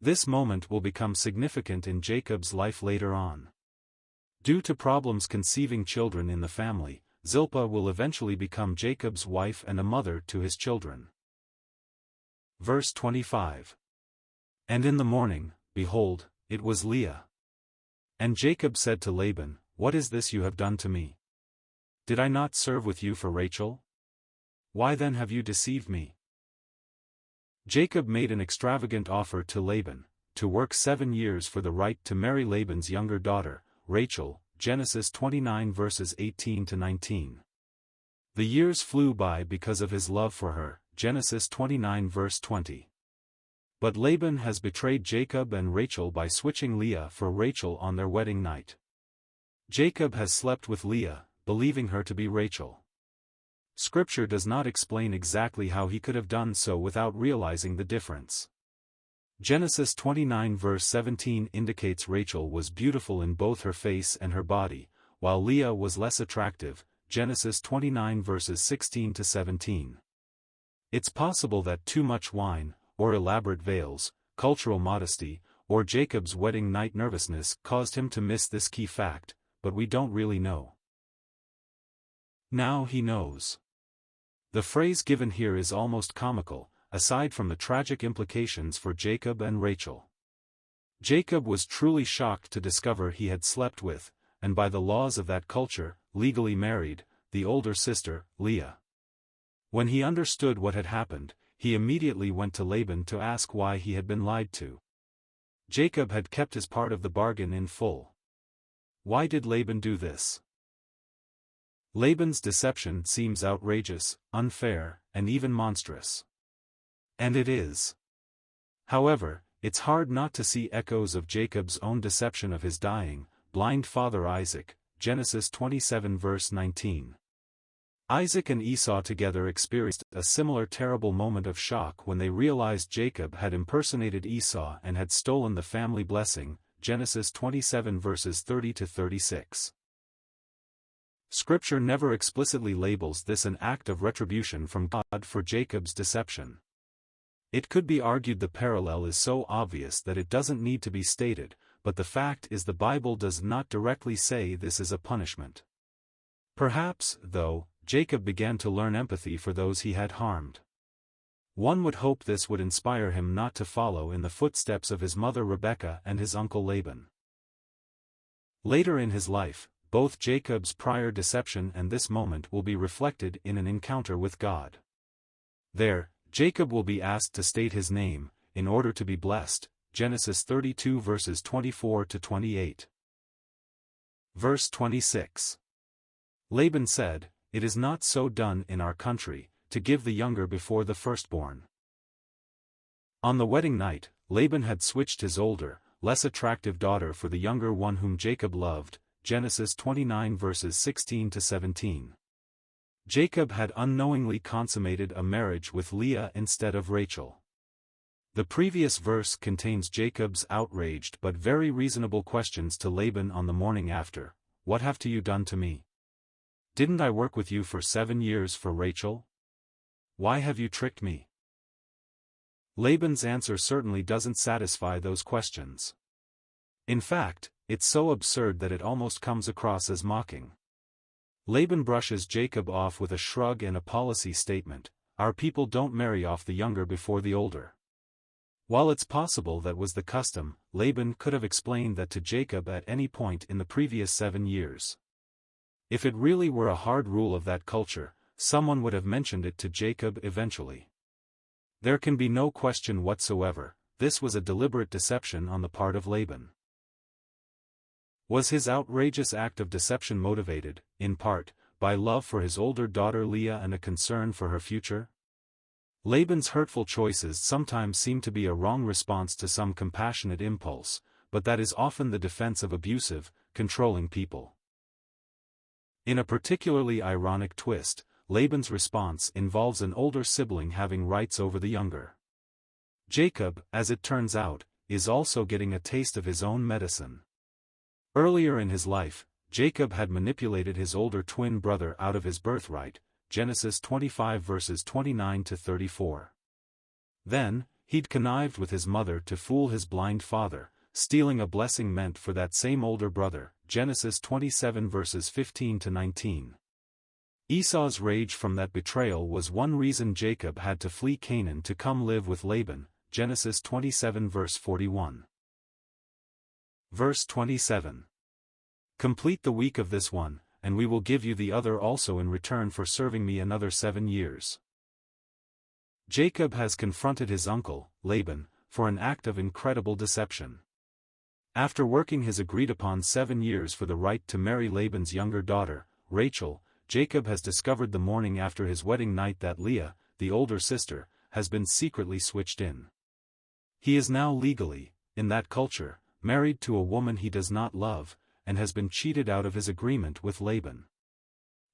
This moment will become significant in Jacob's life later on. Due to problems conceiving children in the family, Zilpah will eventually become Jacob's wife and a mother to his children. Verse 25. And in the morning, behold, it was Leah. And Jacob said to Laban, What is this you have done to me? Did I not serve with you for Rachel? Why then have you deceived me? Jacob made an extravagant offer to Laban, to work 7 years for the right to marry Laban's younger daughter, Rachel, Genesis 29 verses 18 to 19. The years flew by because of his love for her, Genesis 29 verse 20. But Laban has betrayed Jacob and Rachel by switching Leah for Rachel on their wedding night. Jacob has slept with Leah, believing her to be Rachel. Scripture does not explain exactly how he could have done so without realizing the difference. Genesis 29 verse 17 indicates Rachel was beautiful in both her face and her body, while Leah was less attractive, Genesis 29 verses 16 to 17. It's possible that too much wine, or elaborate veils, cultural modesty, or Jacob's wedding night nervousness caused him to miss this key fact, but we don't really know. Now he knows. The phrase given here is almost comical, aside from the tragic implications for Jacob and Rachel. Jacob was truly shocked to discover he had slept with, and by the laws of that culture, legally married, the older sister, Leah. When he understood what had happened, he immediately went to Laban to ask why he had been lied to. Jacob had kept his part of the bargain in full. Why did Laban do this? Laban's deception seems outrageous, unfair, and even monstrous. And it is. However, it's hard not to see echoes of Jacob's own deception of his dying, blind father Isaac, Genesis 27 verse 19. Isaac and Esau together experienced a similar terrible moment of shock when they realized Jacob had impersonated Esau and had stolen the family blessing, Genesis 27 verses 30 to 36. Scripture never explicitly labels this an act of retribution from God for Jacob's deception. It could be argued the parallel is so obvious that it doesn't need to be stated, but the fact is the Bible does not directly say this is a punishment. Perhaps, though, Jacob began to learn empathy for those he had harmed. One would hope this would inspire him not to follow in the footsteps of his mother Rebekah and his uncle Laban. Later in his life, both Jacob's prior deception and this moment will be reflected in an encounter with God. There, Jacob will be asked to state his name, in order to be blessed, Genesis 32 verses 24 to 28. Verse 26. Laban said, It is not so done in our country, to give the younger before the firstborn. On the wedding night, Laban had switched his older, less attractive daughter for the younger one whom Jacob loved, Genesis 29 verses 16 to 17. Jacob had unknowingly consummated a marriage with Leah instead of Rachel. The previous verse contains Jacob's outraged but very reasonable questions to Laban on the morning after, "What have you done to me? Didn't I work with you for 7 years for Rachel? Why have you tricked me?" Laban's answer certainly doesn't satisfy those questions. In fact, it's so absurd that it almost comes across as mocking. Laban brushes Jacob off with a shrug and a policy statement: "Our people don't marry off the younger before the older." While it's possible that was the custom, Laban could have explained that to Jacob at any point in the previous 7 years. If it really were a hard rule of that culture, someone would have mentioned it to Jacob eventually. There can be no question whatsoever, this was a deliberate deception on the part of Laban. Was his outrageous act of deception motivated, in part, by love for his older daughter Leah and a concern for her future? Laban's hurtful choices sometimes seem to be a wrong response to some compassionate impulse, but that is often the defense of abusive, controlling people. In a particularly ironic twist, Laban's response involves an older sibling having rights over the younger. Jacob, as it turns out, is also getting a taste of his own medicine. Earlier in his life, Jacob had manipulated his older twin brother out of his birthright, Genesis 25 verses 29 to 34. Then, he'd connived with his mother to fool his blind father, stealing a blessing meant for that same older brother, Genesis 27 verses 15 to 19. Esau's rage from that betrayal was one reason Jacob had to flee Canaan to come live with Laban, Genesis 27 verse 41. Verse 27. "Complete the week of this one, and we will give you the other also in return for serving me another 7 years." Jacob has confronted his uncle, Laban, for an act of incredible deception. After working his agreed-upon 7 years for the right to marry Laban's younger daughter, Rachel, Jacob has discovered the morning after his wedding night that Leah, the older sister, has been secretly switched in. He is now legally, in that culture, married to a woman he does not love, and has been cheated out of his agreement with Laban.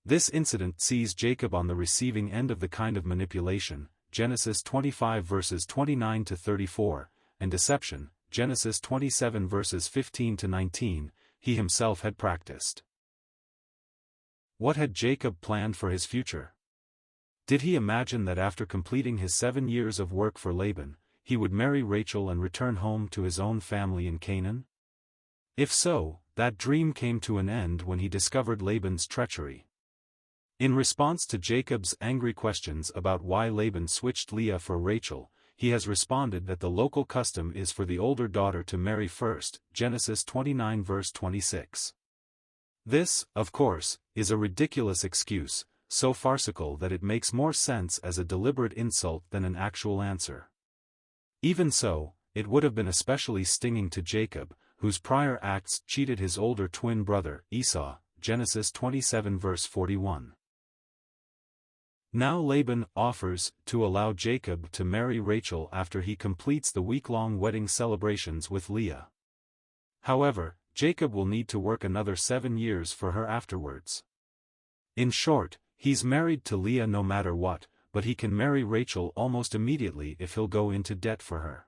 This incident sees Jacob on the receiving end of the kind of manipulation, Genesis 25 verses 29 to 34, and deception, Genesis 27 verses 15 to 19, he himself had practiced. What had Jacob planned for his future? Did he imagine that after completing his 7 years of work for Laban, he would marry Rachel and return home to his own family in Canaan? If so, that dream came to an end when he discovered Laban's treachery. In response to Jacob's angry questions about why Laban switched Leah for Rachel, he has responded that the local custom is for the older daughter to marry first, Genesis 29 verse 26. This, of course, is a ridiculous excuse, so farcical that it makes more sense as a deliberate insult than an actual answer. Even so, it would have been especially stinging to Jacob, whose prior acts cheated his older twin brother, Esau, Genesis 27 verse 41. Now Laban offers to allow Jacob to marry Rachel after he completes the week-long wedding celebrations with Leah. However, Jacob will need to work another 7 years for her afterwards. In short, he's married to Leah no matter what, but he can marry Rachel almost immediately if he'll go into debt for her.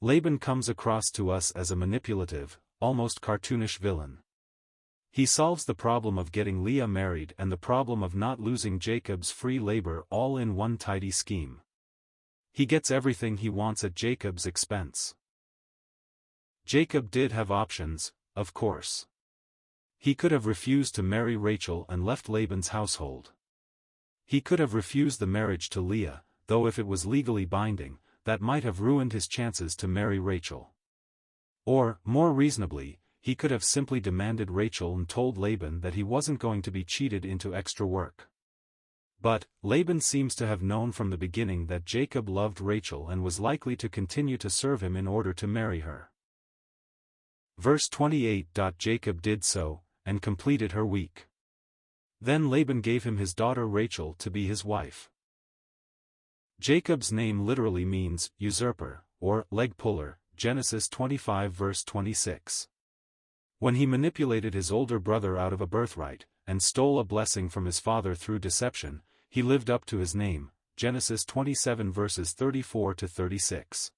Laban comes across to us as a manipulative, almost cartoonish villain. He solves the problem of getting Leah married and the problem of not losing Jacob's free labor all in one tidy scheme. He gets everything he wants at Jacob's expense. Jacob did have options, of course. He could have refused to marry Rachel and left Laban's household. He could have refused the marriage to Leah, though if it was legally binding, that might have ruined his chances to marry Rachel. Or, more reasonably, he could have simply demanded Rachel and told Laban that he wasn't going to be cheated into extra work. But, Laban seems to have known from the beginning that Jacob loved Rachel and was likely to continue to serve him in order to marry her. Verse 28. Jacob did so, and completed her week. Then Laban gave him his daughter Rachel to be his wife. Jacob's name literally means usurper, or leg puller, Genesis 25 verse 26. When he manipulated his older brother out of a birthright, and stole a blessing from his father through deception, he lived up to his name, Genesis 27 verses 34 to 36.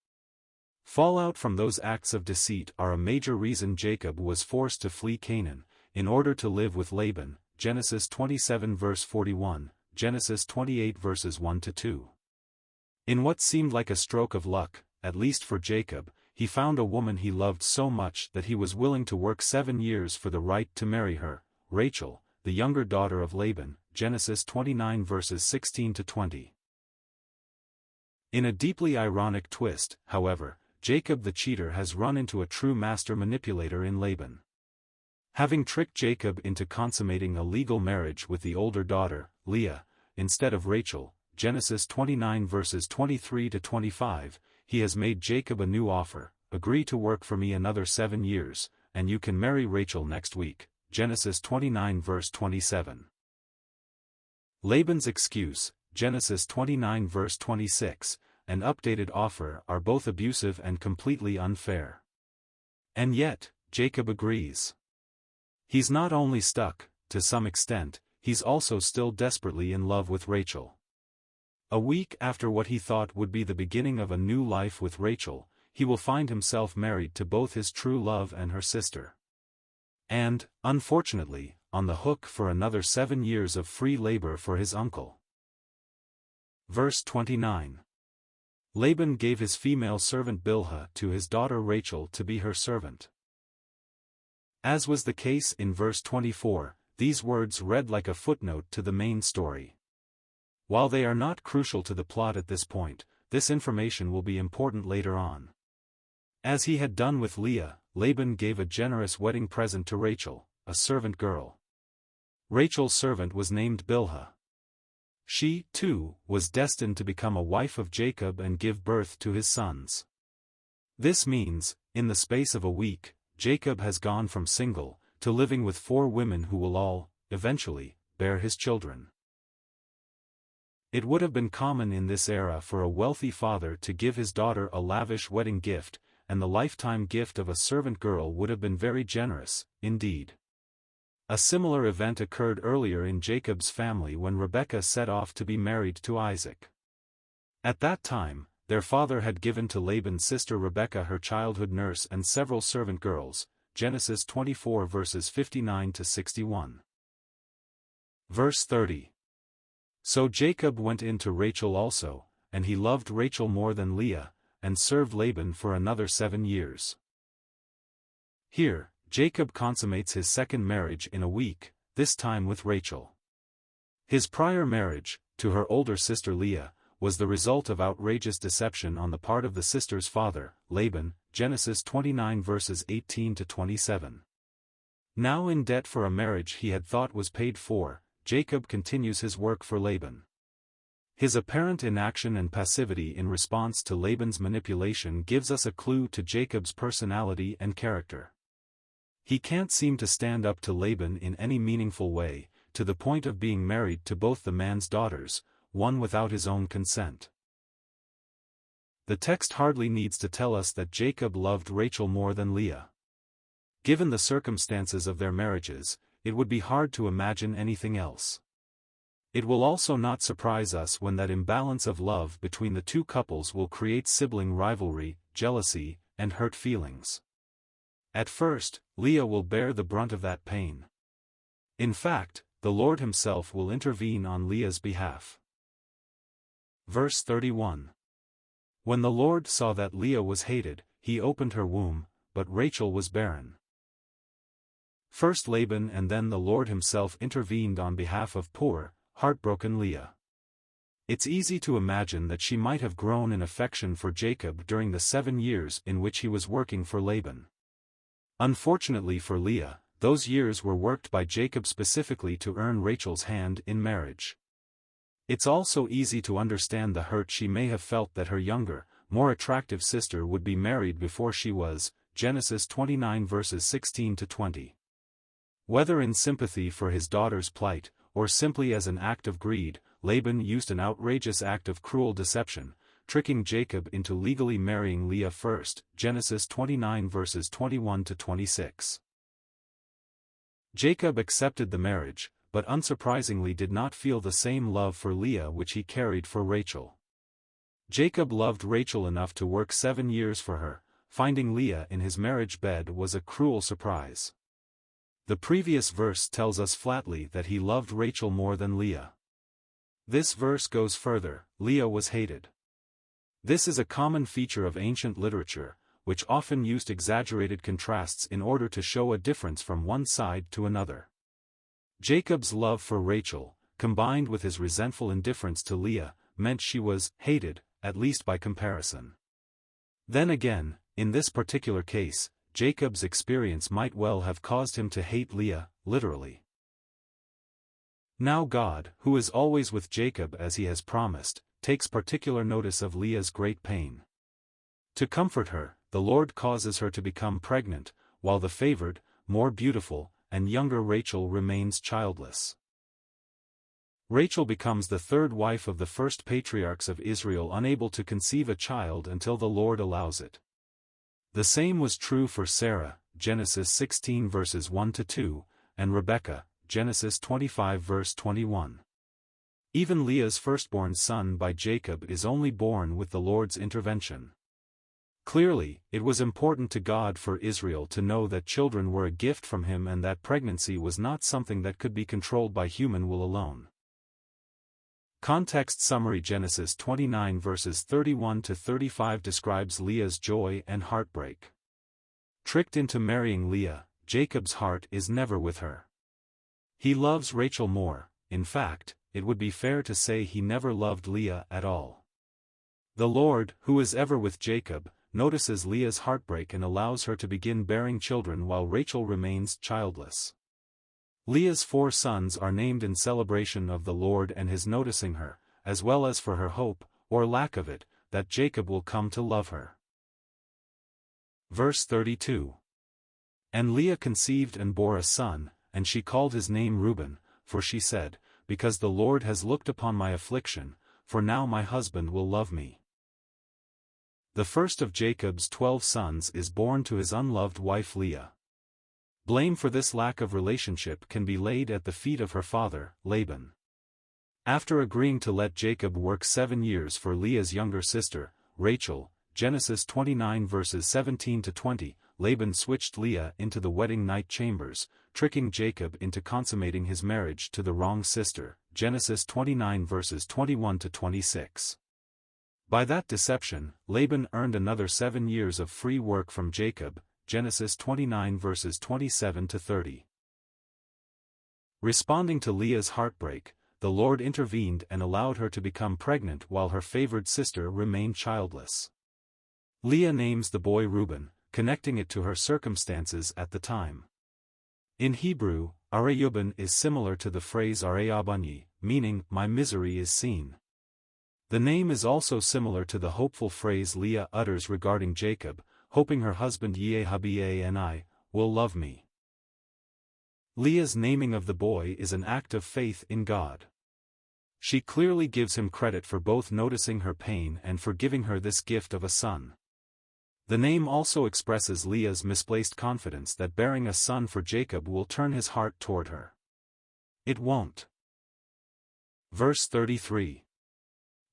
Fallout from those acts of deceit are a major reason Jacob was forced to flee Canaan, in order to live with Laban, Genesis 27 verse 41, Genesis 28 verses 1 to 2. In what seemed like a stroke of luck, at least for Jacob, he found a woman he loved so much that he was willing to work 7 years for the right to marry her, Rachel, the younger daughter of Laban, Genesis 29 verses 16 to 20. In a deeply ironic twist, however, Jacob the cheater has run into a true master manipulator in Laban. Having tricked Jacob into consummating a legal marriage with the older daughter, Leah, instead of Rachel, Genesis 29 verses 23 to 25, he has made Jacob a new offer: agree to work for me another 7 years, and you can marry Rachel next week, Genesis 29 verse 27. Laban's excuse, Genesis 29 verse 26, and updated offer are both abusive and completely unfair. And yet, Jacob agrees. He's not only stuck, to some extent, he's also still desperately in love with Rachel. A week after what he thought would be the beginning of a new life with Rachel, he will find himself married to both his true love and her sister. And, unfortunately, on the hook for another 7 years of free labor for his uncle. Verse 29. Laban gave his female servant Bilhah to his daughter Rachel to be her servant. As was the case in verse 24, these words read like a footnote to the main story. While they are not crucial to the plot at this point, this information will be important later on. As he had done with Leah, Laban gave a generous wedding present to Rachel, a servant girl. Rachel's servant was named Bilhah. She, too, was destined to become a wife of Jacob and give birth to his sons. This means, in the space of a week, Jacob has gone from single, to living with 4 women who will all, eventually, bear his children. It would have been common in this era for a wealthy father to give his daughter a lavish wedding gift, and the lifetime gift of a servant girl would have been very generous, indeed. A similar event occurred earlier in Jacob's family when Rebekah set off to be married to Isaac. At that time, their father had given to Laban's sister Rebekah her childhood nurse and several servant girls, Genesis 24 verses 59 to 61. Verse 30. So Jacob went in to Rachel also, and he loved Rachel more than Leah, and served Laban for another 7 years. Here, Jacob consummates his second marriage in a week, this time with Rachel. His prior marriage, to her older sister Leah, was the result of outrageous deception on the part of the sister's father, Laban, Genesis 29 verses 18 to 27. Now in debt for a marriage he had thought was paid for, Jacob continues his work for Laban. His apparent inaction and passivity in response to Laban's manipulation gives us a clue to Jacob's personality and character. He can't seem to stand up to Laban in any meaningful way, to the point of being married to both the man's daughters, one without his own consent. The text hardly needs to tell us that Jacob loved Rachel more than Leah. Given the circumstances of their marriages, it would be hard to imagine anything else. It will also not surprise us when that imbalance of love between the two couples will create sibling rivalry, jealousy, and hurt feelings. At first, Leah will bear the brunt of that pain. In fact, the Lord himself will intervene on Leah's behalf. Verse 31. When the Lord saw that Leah was hated, he opened her womb, but Rachel was barren. First Laban and then the Lord himself intervened on behalf of poor, heartbroken Leah. It's easy to imagine that she might have grown in affection for Jacob during the 7 years in which he was working for Laban. Unfortunately for Leah, those years were worked by Jacob specifically to earn Rachel's hand in marriage. It's also easy to understand the hurt she may have felt that her younger, more attractive sister would be married before she was, Genesis 29 verses 16 to 20. Whether in sympathy for his daughter's plight, or simply as an act of greed, Laban used an outrageous act of cruel deception, tricking Jacob into legally marrying Leah first, Genesis 29 verses 21 to 26. Jacob accepted the marriage, but unsurprisingly did not feel the same love for Leah which he carried for Rachel. Jacob loved Rachel enough to work 7 years for her. Finding Leah in his marriage bed was a cruel surprise. The previous verse tells us flatly that he loved Rachel more than Leah. This verse goes further: Leah was hated. This is a common feature of ancient literature, which often used exaggerated contrasts in order to show a difference from one side to another. Jacob's love for Rachel, combined with his resentful indifference to Leah, meant she was hated, at least by comparison. Then again, in this particular case, Jacob's experience might well have caused him to hate Leah, literally. Now God, who is always with Jacob as he has promised, takes particular notice of Leah's great pain. To comfort her, the Lord causes her to become pregnant, while the favored, more beautiful, and younger Rachel remains childless. Rachel becomes the third wife of the first patriarchs of Israel, unable to conceive a child until the Lord allows it. The same was true for Sarah, Genesis 16 verses 1 to 2, and Rebekah, Genesis 25 verse 21. Even Leah's firstborn son by Jacob is only born with the Lord's intervention. Clearly, it was important to God for Israel to know that children were a gift from Him and that pregnancy was not something that could be controlled by human will alone. Context summary: Genesis 29 verses 31 to 35 describes Leah's joy and heartbreak. Tricked into marrying Leah, Jacob's heart is never with her. He loves Rachel more. In fact, it would be fair to say he never loved Leah at all. The Lord, who is ever with Jacob, notices Leah's heartbreak and allows her to begin bearing children while Rachel remains childless. Leah's 4 sons are named in celebration of the Lord and His noticing her, as well as for her hope, or lack of it, that Jacob will come to love her. Verse 32. And Leah conceived and bore a son, and she called his name Reuben, for she said, Because the Lord has looked upon my affliction, for now my husband will love me. The first of Jacob's 12 sons is born to his unloved wife Leah. Blame for this lack of relationship can be laid at the feet of her father, Laban. After agreeing to let Jacob work 7 years for Leah's younger sister, Rachel, Genesis 29 verses 17 to 20, Laban switched Leah into the wedding night chambers, tricking Jacob into consummating his marriage to the wrong sister, Genesis 29 verses 21 to 26. By that deception, Laban earned another 7 years of free work from Jacob, Genesis 29 verses 27 to 30. Responding to Leah's heartbreak, the Lord intervened and allowed her to become pregnant while her favored sister remained childless. Leah names the boy Reuben, connecting it to her circumstances at the time. In Hebrew, Arayuban is similar to the phrase Arayabani, meaning, my misery is seen. The name is also similar to the hopeful phrase Leah utters regarding Jacob, hoping her husband Yehabani will love me. Leah's naming of the boy is an act of faith in God. She clearly gives him credit for both noticing her pain and for giving her this gift of a son. The name also expresses Leah's misplaced confidence that bearing a son for Jacob will turn his heart toward her. It won't. Verse 33.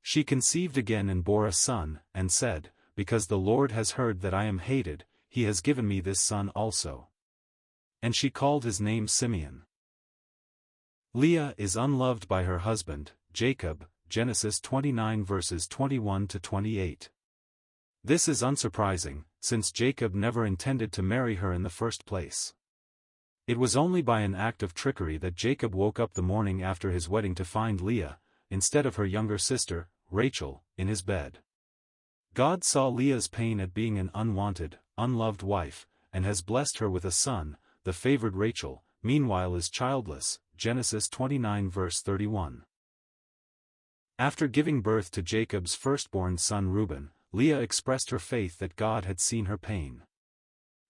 She conceived again and bore a son, and said, Because the Lord has heard that I am hated, He has given me this son also. And she called his name Simeon. Leah is unloved by her husband, Jacob, Genesis 29 verses 21 to 28. This is unsurprising, since Jacob never intended to marry her in the first place. It was only by an act of trickery that Jacob woke up the morning after his wedding to find Leah, instead of her younger sister, Rachel, in his bed. God saw Leah's pain at being an unwanted, unloved wife, and has blessed her with a son. The favored Rachel, meanwhile is childless, Genesis 29 verse 31. After giving birth to Jacob's firstborn son Reuben, Leah expressed her faith that God had seen her pain.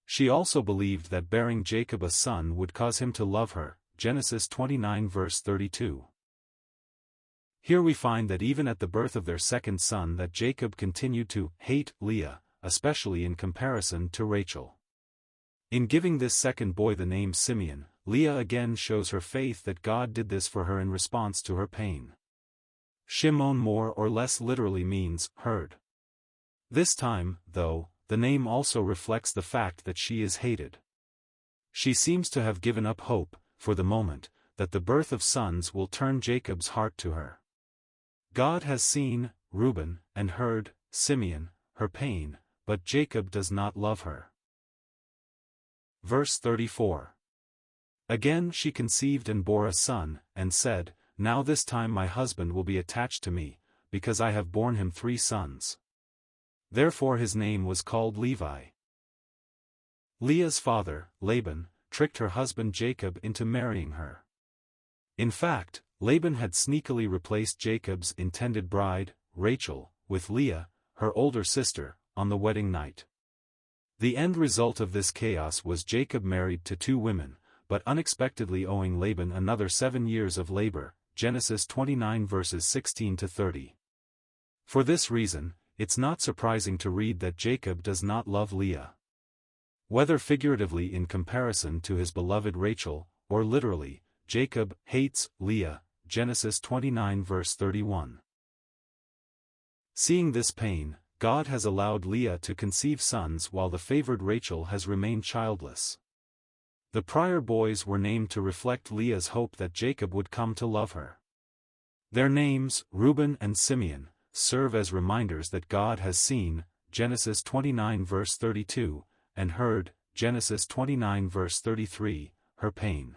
She also believed that bearing Jacob a son would cause him to love her, Genesis 29 verse 32. Here we find that even at the birth of their second son that Jacob continued to hate Leah, especially in comparison to Rachel. In giving this second boy the name Simeon, Leah again shows her faith that God did this for her in response to her pain. Shimon more or less literally means heard. This time, though, the name also reflects the fact that she is hated. She seems to have given up hope, for the moment, that the birth of sons will turn Jacob's heart to her. God has seen, Reuben, and heard, Simeon, her pain, but Jacob does not love her. Verse 34. Again she conceived and bore a son, and said, Now this time my husband will be attached to me, because I have borne him 3 sons. Therefore his name was called Levi. Leah's father, Laban, tricked her husband Jacob into marrying her. In fact, Laban had sneakily replaced Jacob's intended bride, Rachel, with Leah, her older sister, on the wedding night. The end result of this chaos was Jacob married to 2 women, but unexpectedly owing Laban another 7 years of labor, Genesis 29 verses 16 to 30. For this reason, it's not surprising to read that Jacob does not love Leah. Whether figuratively in comparison to his beloved Rachel, or literally, Jacob hates Leah, Genesis 29 verse 31. Seeing this pain, God has allowed Leah to conceive sons while the favored Rachel has remained childless. The prior boys were named to reflect Leah's hope that Jacob would come to love her. Their names, Reuben and Simeon, serve as reminders that God has seen, Genesis 29 verse 32, and heard, Genesis 29 verse 33, her pain.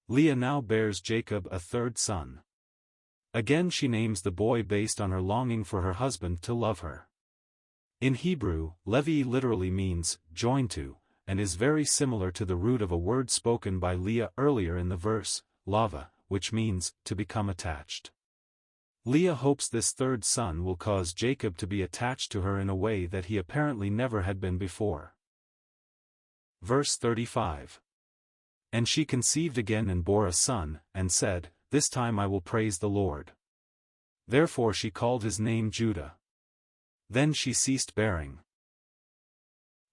Leah now bears Jacob a 3rd son. Again she names the boy based on her longing for her husband to love her. In Hebrew, Levi literally means, joined to, and is very similar to the root of a word spoken by Leah earlier in the verse, lava, which means, to become attached. Leah hopes this 3rd son will cause Jacob to be attached to her in a way that he apparently never had been before. Verse 35. And she conceived again and bore a son, and said, This time I will praise the Lord. Therefore she called his name Judah. Then she ceased bearing.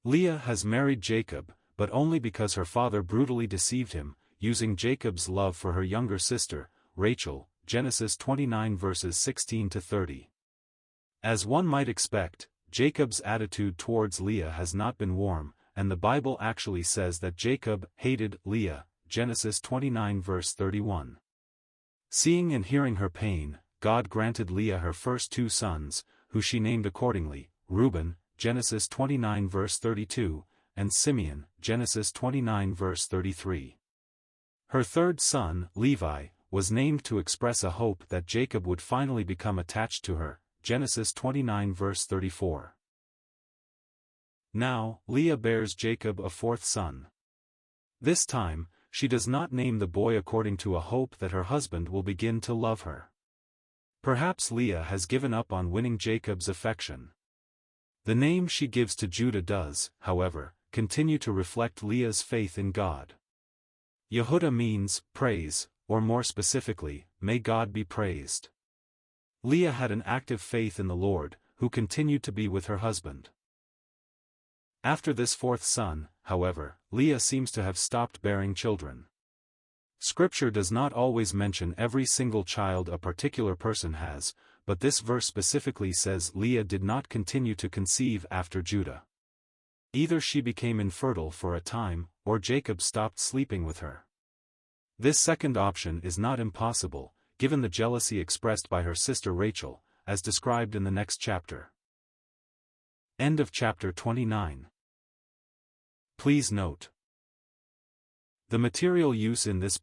Leah has married Jacob, but only because her father brutally deceived him, using Jacob's love for her younger sister, Rachel, Genesis 29 verses 16 to 30. As one might expect, Jacob's attitude towards Leah has not been warm, and the Bible actually says that Jacob hated Leah, Genesis 29 verse 31. Seeing and hearing her pain, God granted Leah her first 2 sons, who she named accordingly, Reuben, Genesis 29 verse 32, and Simeon, Genesis 29 verse 33. Her 3rd son, Levi, was named to express a hope that Jacob would finally become attached to her, Genesis 29 verse 34. Now, Leah bears Jacob a 4th son. This time, she does not name the boy according to a hope that her husband will begin to love her. Perhaps Leah has given up on winning Jacob's affection. The name she gives to Judah does, however, continue to reflect Leah's faith in God. Yehudah means, praise, or more specifically, may God be praised. Leah had an active faith in the Lord, who continued to be with her husband. After this 4th son, however, Leah seems to have stopped bearing children. Scripture does not always mention every single child a particular person has, but this verse specifically says Leah did not continue to conceive after Judah. Either she became infertile for a time, or Jacob stopped sleeping with her. This second option is not impossible, given the jealousy expressed by her sister Rachel, as described in the next chapter. End of chapter 29. Please note: the material use in this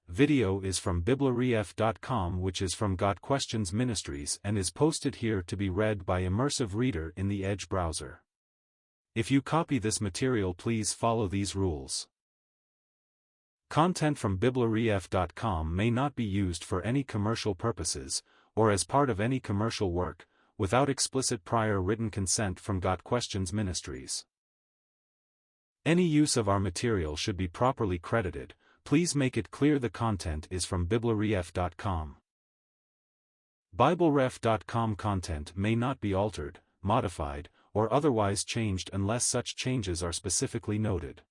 video is from BibleRef.com, which is from Got Questions Ministries and is posted here to be read by immersive reader in the Edge browser. If you copy this material, please follow these rules. Content from BibleRef.com may not be used for any commercial purposes, or as part of any commercial work, without explicit prior written consent from Got Questions Ministries. Any use of our material should be properly credited. Please make it clear the content is from BibleRef.com. BibleRef.com content may not be altered, modified, or otherwise changed unless such changes are specifically noted.